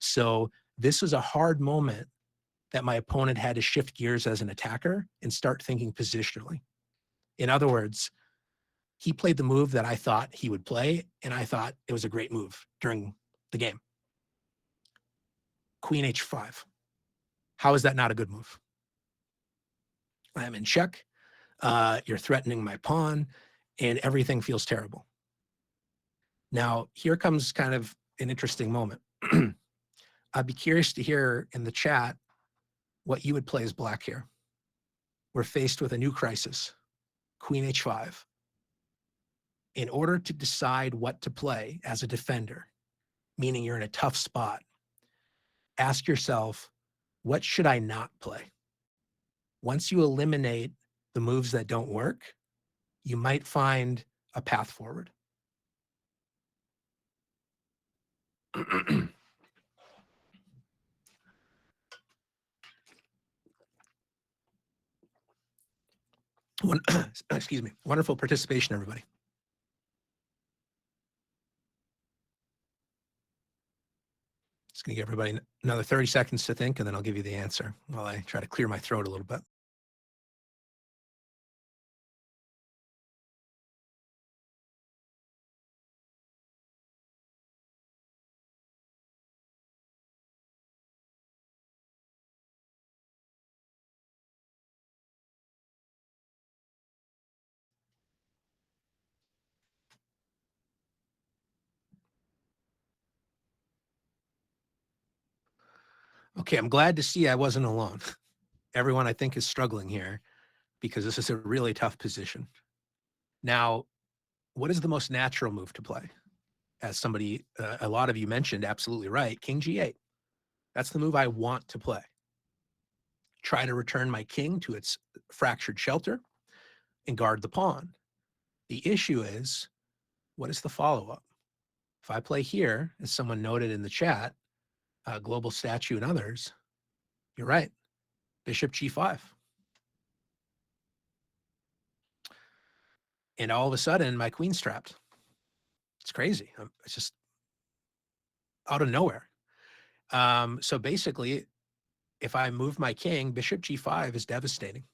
So this was a hard moment that my opponent had to shift gears as an attacker and start thinking positionally. In other words, he played the move that I thought he would play, and I thought it was a great move during the game. Queen h5. How is that not a good move? I'm in check. You're threatening my pawn, and everything feels terrible. Now, here comes kind of an interesting moment. I'd be curious to hear in the chat what you would play as black here. We're faced with a new crisis, Queen h5. In order to decide what to play as a defender, meaning you're in a tough spot, ask yourself, what should I not play? Once you eliminate the moves that don't work, you might find a path forward. Excuse me. Wonderful participation, everybody. Just going to give everybody another 30 seconds to think, and then I'll give you the answer while I try to clear my throat a little bit. Okay, I'm glad to see I wasn't alone. Everyone, I think, is struggling here because this is a really tough position. Now, what is the most natural move to play? As somebody, a lot of you mentioned, absolutely right, King G8. That's the move I want to play. Try to return my king to its fractured shelter and guard the pawn. The issue is, what is the follow-up? If I play here, as someone noted in the chat, Global Statue and others, you're right, Bishop G5. And all of a sudden, my queen's trapped. It's crazy. It's just out of nowhere. So basically, if I move my king, Bishop G5 is devastating.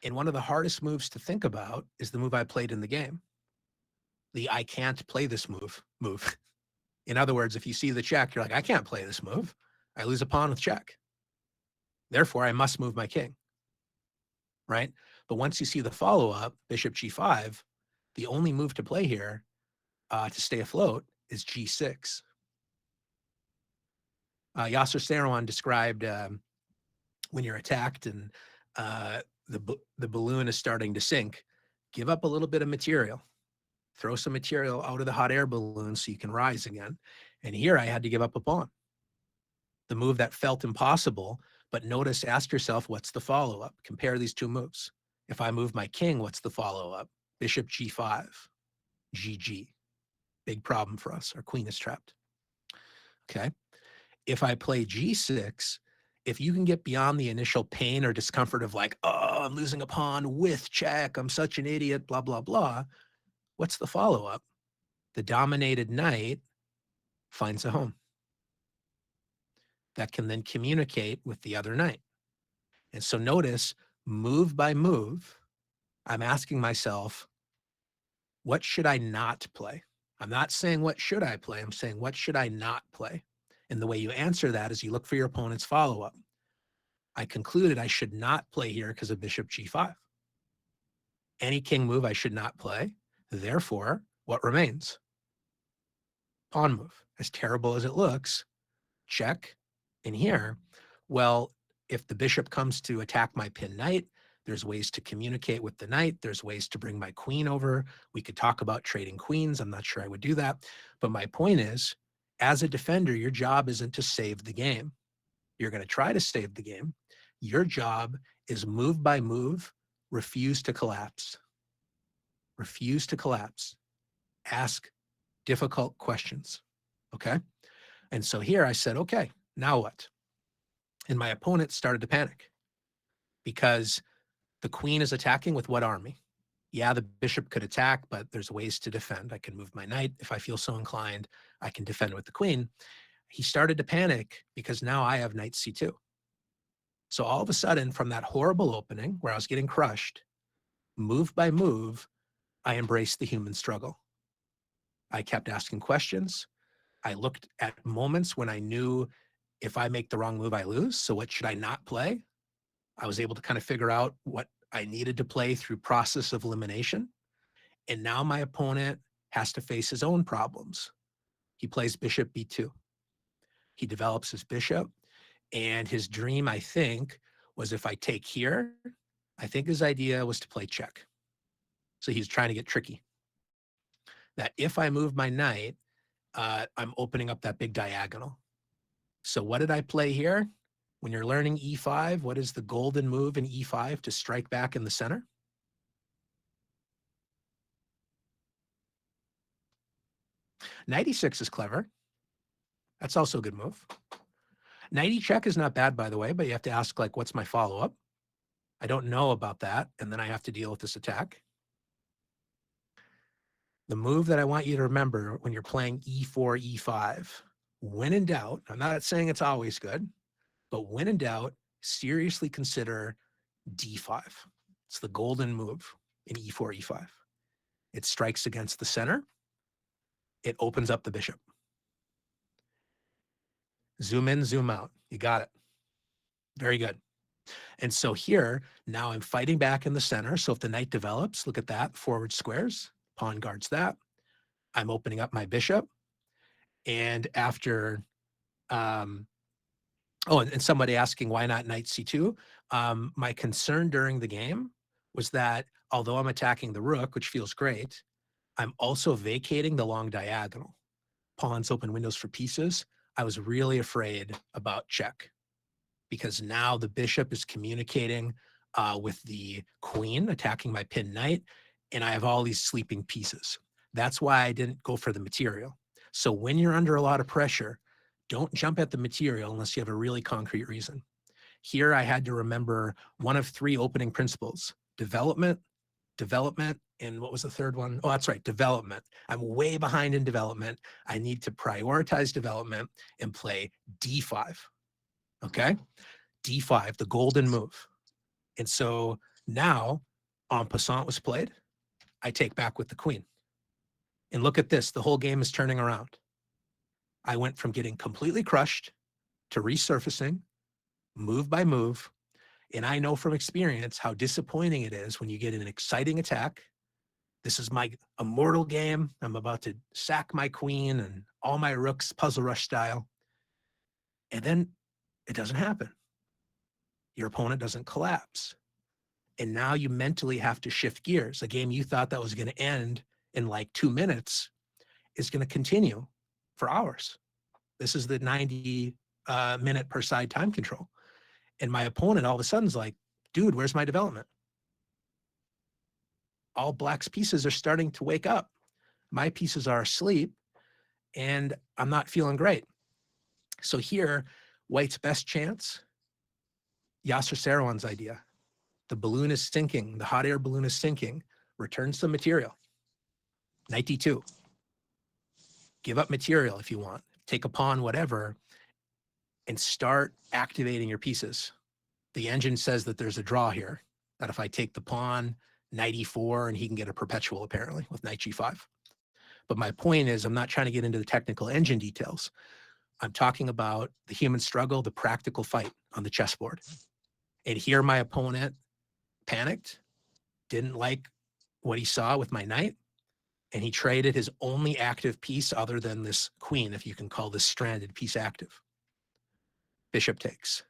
And one of the hardest moves to think about is the move I played in the game. The I can't play this move. In other words, if you see the check, you're like, I can't play this move. I lose a pawn with check. Therefore, I must move my king, right? But once you see the follow-up, Bishop G5, the only move to play here to stay afloat is G6. Yasser Seirawan described when you're attacked and the balloon is starting to sink, give up a little bit of material. Throw some material out of the hot air balloon so you can rise again. And here I had to give up a pawn. The move that felt impossible, but notice, ask yourself, what's the follow-up? Compare these two moves. If I move my king, what's the follow-up? Bishop G5, GG. Big problem for us. Our queen is trapped. Okay. If I play G6, if you can get beyond the initial pain or discomfort of like, oh, I'm losing a pawn with check, I'm such an idiot, blah, blah, blah, what's the follow-up? The dominated knight finds a home that can then communicate with the other knight. And so notice, move by move, I'm asking myself, what should I not play? I'm not saying what should I play, I'm saying what should I not play? And the way you answer that is you look for your opponent's follow-up. I concluded I should not play here because of bishop G5. Any king move I should not play. Therefore, what remains? Pawn move. As terrible as it looks, check. And here, well, if the bishop comes to attack my pin knight, there's ways to communicate with the knight. There's ways to bring my queen over. We could talk about trading queens. I'm not sure I would do that. But my point is, as a defender, your job isn't to save the game. You're going to try to save the game. Your job is move by move, refuse to collapse. Refuse to collapse. Ask difficult questions, okay? And so here I said, okay, now what? And my opponent started to panic because the queen is attacking with what army? Yeah, the bishop could attack, but there's ways to defend. I can move my knight if I feel so inclined. I can defend with the queen. He started to panic because now I have knight C2. So all of a sudden, from that horrible opening where I was getting crushed, move by move, I embraced the human struggle. I kept asking questions. I looked at moments when I knew if I make the wrong move, I lose. So what should I not play? I was able to kind of figure out what I needed to play through process of elimination. And now my opponent has to face his own problems. He plays bishop B2. He develops his bishop. And his dream, I think, was if I take here, I think his idea was to play check. So he's trying to get tricky. That if I move my knight, I'm opening up that big diagonal. So what did I play here? When you're learning E5, what is the golden move in E5 to strike back in the center? Knight E6 is clever. That's also a good move. Knight E check is not bad, by the way, but you have to ask, like, what's my follow-up? I don't know about that, and then I have to deal with this attack. The move that I want you to remember when you're playing E4, E5, when in doubt, I'm not saying it's always good, but when in doubt, seriously consider D5. It's the golden move in E4, E5. It strikes against the center. It opens up the bishop. Zoom in, zoom out. You got it. Very good. And so here, now I'm fighting back in the center. So if the knight develops, look at that, forward squares, pawn guards that. I'm opening up my bishop. And after, and somebody asking why not knight C2? My concern during the game was that although I'm attacking the rook, which feels great, I'm also vacating the long diagonal. Pawns open windows for pieces. I was really afraid about check because now the bishop is communicating with the queen, attacking my pin knight, and I have all these sleeping pieces. That's why I didn't go for the material. So when you're under a lot of pressure, don't jump at the material unless you have a really concrete reason. Here I had to remember one of three opening principles: development, and what was the third one? Oh, that's right, development. I'm way behind in development. I need to prioritize development and play D5, okay? D5, the golden move. And so now en passant was played. I take back with the queen. And look at this, the whole game is turning around. I went from getting completely crushed to resurfacing, move by move. And I know from experience how disappointing it is when you get an exciting attack This is my immortal game. I'm about to sack my queen and all my rooks, puzzle rush style. And then it doesn't happen. Your opponent doesn't collapse. And now you mentally have to shift gears. A game you thought that was going to end in like 2 minutes is going to continue for hours. This is the 90 minute per side time control. And my opponent all of a sudden is like, dude, where's my development? All black's pieces are starting to wake up. My pieces are asleep and I'm not feeling great. So here, white's best chance, Yasser Serouan's idea. The balloon is sinking, the hot air balloon is sinking, return some material. Knight d2. Give up material if you want. Take a pawn, whatever, and start activating your pieces. The engine says that there's a draw here, that if I take the pawn, knight e4, and he can get a perpetual apparently with knight g5. But my point is, I'm not trying to get into the technical engine details. I'm talking about the human struggle, the practical fight on the chessboard. And here my opponent panicked, didn't like what he saw with my knight, and he traded his only active piece other than this queen, if you can call this stranded piece active. Bishop takes.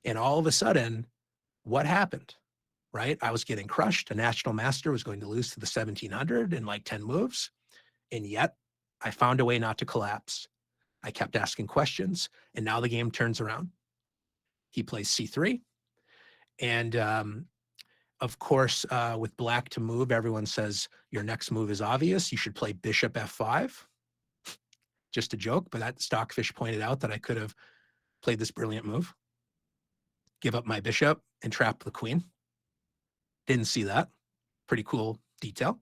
And all of a sudden, what happened, right? I was getting crushed. A national master was going to lose to the 1700 in like 10 moves. And yet I found a way not to collapse. I kept asking questions, and now the game turns around. He plays c3. And of course, with black to move, everyone says your next move is obvious. You should play bishop f5. Just a joke, but that Stockfish pointed out that I could have played this brilliant move. Give up my bishop and trap the queen. Didn't see that. Pretty cool detail.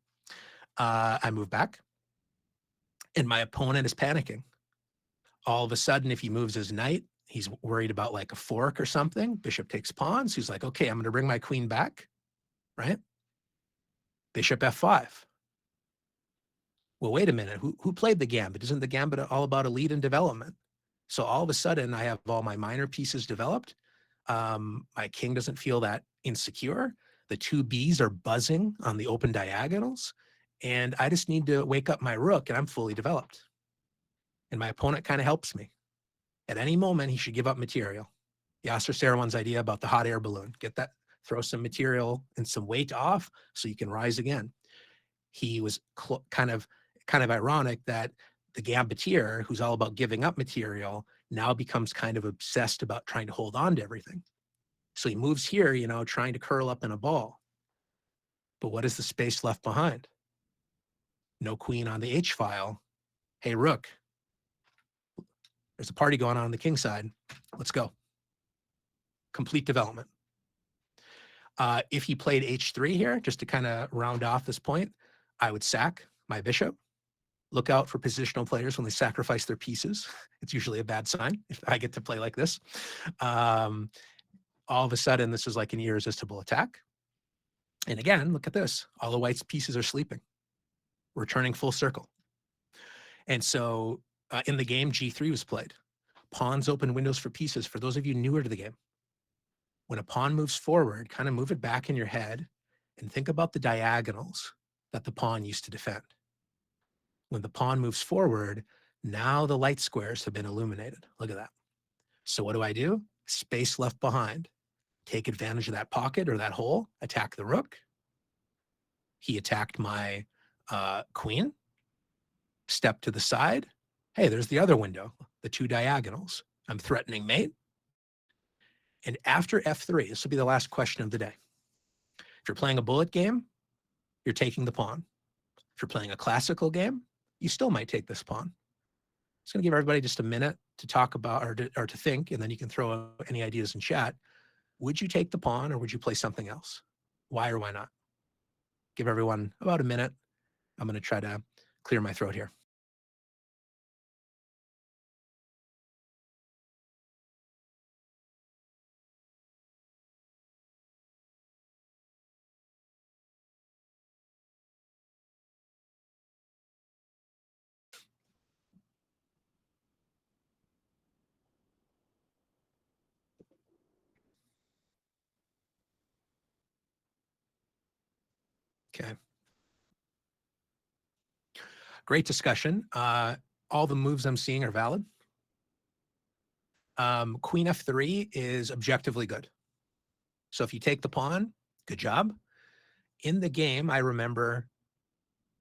I move back, and my opponent is panicking. All of a sudden, if he moves his knight, he's worried about like a fork or something. Bishop takes pawns. He's like, okay, I'm going to bring my queen back, right? Bishop f5. Well, wait a minute. Who played the gambit? Isn't the gambit all about elite and development? So all of a sudden, I have all my minor pieces developed. My king doesn't feel that insecure. The two Bs are buzzing on the open diagonals. And I just need to wake up my rook, and I'm fully developed. And my opponent kind of helps me. At any moment, he should give up material. Yasser Serouan's idea about the hot air balloon. Get that, throw some material and some weight off so you can rise again. He was kind of ironic that the gambitier, who's all about giving up material, now becomes kind of obsessed about trying to hold on to everything. So he moves here, you know, trying to curl up in a ball. But what is the space left behind? No queen on the H file. Hey, rook, there's a party going on the king side. Let's go. Complete development. If he played H3 here, just to kind of round off this point, I would sack my bishop. Look out for positional players when they sacrifice their pieces. It's usually a bad sign if I get to play like this. All of a sudden, this is like an irresistible attack. And again, look at this. All the white's pieces are sleeping. We're turning full circle. And so in the game, G3 was played. Pawns open windows for pieces. For those of you newer to the game, when a pawn moves forward, kind of move it back in your head and think about the diagonals that the pawn used to defend. When the pawn moves forward, now the light squares have been illuminated. Look at that. So what do? Space left behind. Take advantage of that pocket or that hole, attack the rook. He attacked my queen. Step to the side. Hey, there's the other window, the two diagonals. I'm threatening mate. And after f3, this will be the last question of the day. If you're playing a bullet game, you're taking the pawn. If you're playing a classical game, you still might take this pawn. It's going to give everybody just a minute to talk about or to think, and then you can throw any ideas in chat. Would you take the pawn or would you play something else? Why or why not? Give everyone about a minute. I'm going to try to clear my throat here. Okay. Great discussion. All the moves I'm seeing are valid. Queen f3 is objectively good. So if you take the pawn, good job. In the game, I remember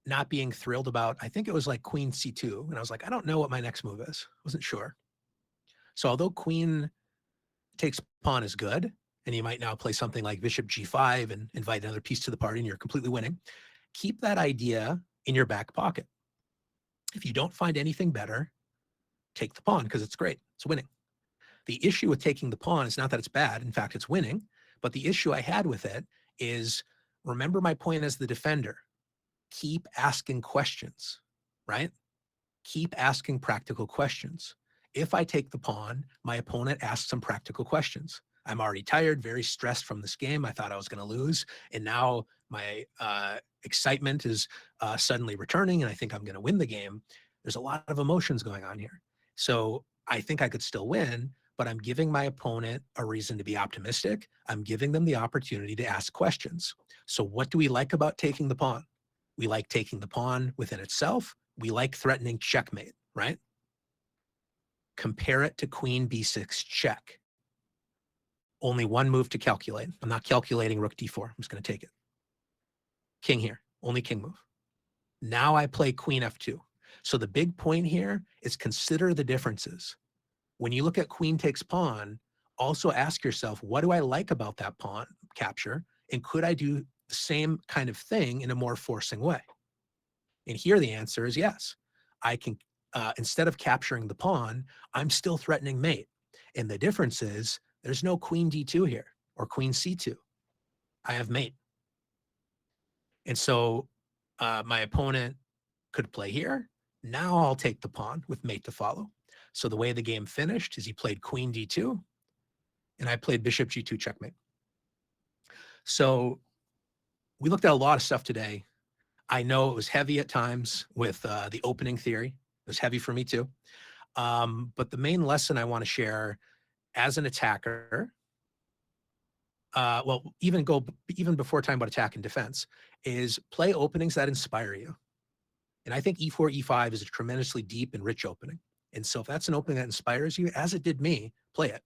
not being thrilled about, I think it was like queen c2. And I was like, I don't know what my next move is. Wasn't sure. So although queen takes pawn is good, and you might now play something like bishop g5 and invite another piece to the party and you're completely winning, keep that idea in your back pocket. If you don't find anything better, take the pawn because it's great. It's winning. The issue with taking the pawn is not that it's bad. In fact, it's winning. But the issue I had with it is, remember my point as the defender. Keep asking questions, right? Keep asking practical questions. If I take the pawn, my opponent asks some practical questions. I'm already tired, very stressed from this game. I thought I was going to lose. And now my excitement is suddenly returning, and I think I'm going to win the game. There's a lot of emotions going on here. So I think I could still win, but I'm giving my opponent a reason to be optimistic. I'm giving them the opportunity to ask questions. So what do we like about taking the pawn? We like taking the pawn within itself. We like threatening checkmate, right? Compare it to queen b6 check. Only one move to calculate. I'm not calculating rook d4. I'm just going to take it. King here, only king move. Now I play queen f2. So the big point here is consider the differences. When you look at queen takes pawn, also ask yourself, what do I like about that pawn capture? And could I do the same kind of thing in a more forcing way? And here the answer is yes. I can, instead of capturing the pawn, I'm still threatening mate. And the difference is there's no queen d2 here or queen c2. I have mate. And so my opponent could play here. Now I'll take the pawn with mate to follow. So the way the game finished is he played queen d2, and I played bishop g2 checkmate. So we looked at a lot of stuff today. I know it was heavy at times with the opening theory. It was heavy for me too. But the main lesson I want to share as an attacker, well, even before talking about attack and defense, is play openings that inspire you. And I think e4, e5 is a tremendously deep and rich opening. And so if that's an opening that inspires you, as it did me, play it.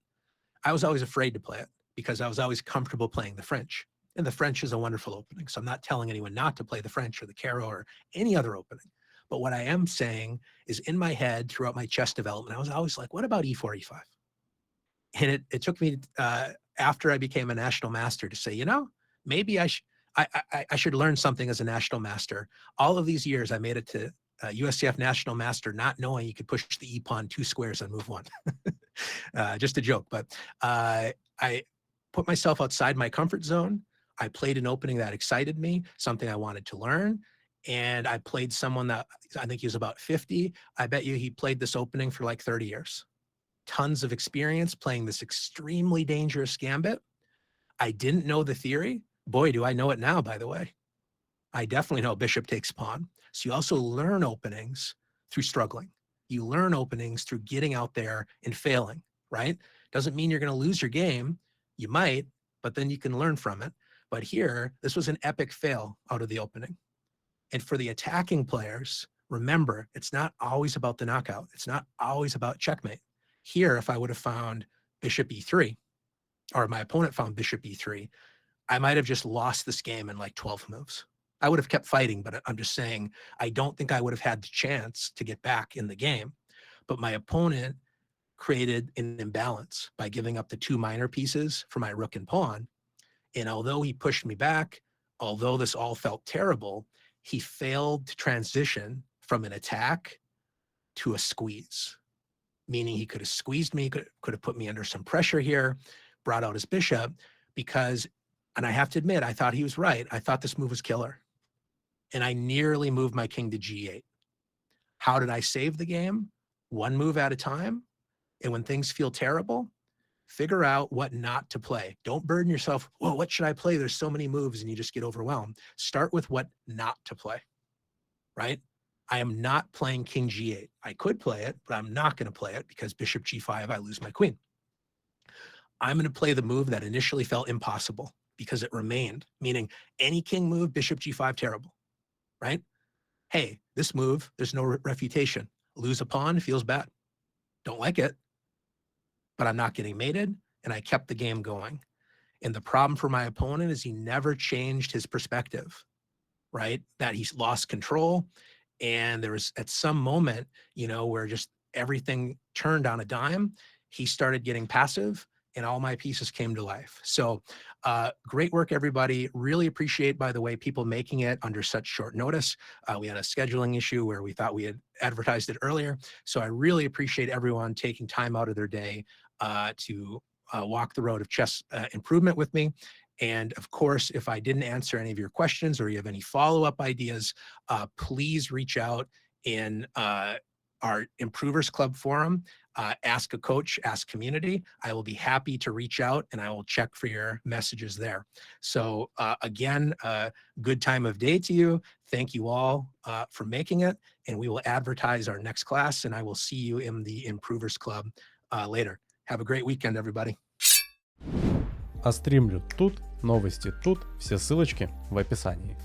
I was always afraid to play it because I was always comfortable playing the French. And the French is a wonderful opening. So I'm not telling anyone not to play the French or the Caro or any other opening. But what I am saying is in my head throughout my chess development, I was always like, what about e4, e5? And it took me after I became a national master to say, you know, maybe I should learn something as a national master. All of these years, I made it to USCF national master, not knowing you could push the e-pawn 2 squares on move 1. Just a joke, but I put myself outside my comfort zone. I played an opening that excited me, something I wanted to learn. And I played someone that I think he was about 50. I bet you he played this opening for like 30 years. Tons of experience playing this extremely dangerous gambit. I didn't know the theory. Boy, do I know it now, by the way. I definitely know bishop takes pawn. So you also learn openings through struggling. You learn openings through getting out there and failing, right? Doesn't mean you're going to lose your game. You might, but then you can learn from it. But here, this was an epic fail out of the opening. And for the attacking players, remember, it's not always about the knockout. It's not always about checkmate. Here, if I would have found bishop e3, or my opponent found bishop e3, I might have just lost this game in like 12 moves. I would have kept fighting, but I'm just saying, I don't think I would have had the chance to get back in the game. But my opponent created an imbalance by giving up the 2 minor pieces for my rook and pawn. And although he pushed me back, although this all felt terrible, he failed to transition from an attack to a squeeze, meaning he could have squeezed me, could have put me under some pressure here, brought out his bishop, because, and I have to admit, I thought he was right. I thought this move was killer. And I nearly moved my king to g8. How did I save the game? 1 move at a time. And when things feel terrible, figure out what not to play. Don't burden yourself. Well, what should I play? There's so many moves and you just get overwhelmed. Start with what not to play, right? I am not playing king g8. I could play it, but I'm not going to play it because bishop g5, I lose my queen. I'm going to play the move that initially felt impossible because it remained, meaning any king move, bishop g5, terrible, right? hey, this move, there's no refutation. Lose a pawn feels bad. Don't like it, but I'm not getting mated, and I kept the game going. And the problem for my opponent is he never changed his perspective, right? That he's lost control. And there was at some moment, where just everything turned on a dime. He started getting passive and all my pieces came to life. So great work, everybody. Really appreciate, by the way, people making it under such short notice. We had a scheduling issue where we thought we had advertised it earlier. So I really appreciate everyone taking time out of their day to walk the road of chess improvement with me. And of course, if I didn't answer any of your questions or you have any follow-up ideas, please reach out in our Improvers Club forum. Ask a coach, ask community. I will be happy to reach out and I will check for your messages there. So again, good time of day to you. Thank you all for making it. And we will advertise our next class and I will see you in the Improvers Club later. Have a great weekend, everybody. А стримлю тут, новости тут, все ссылочки в описании.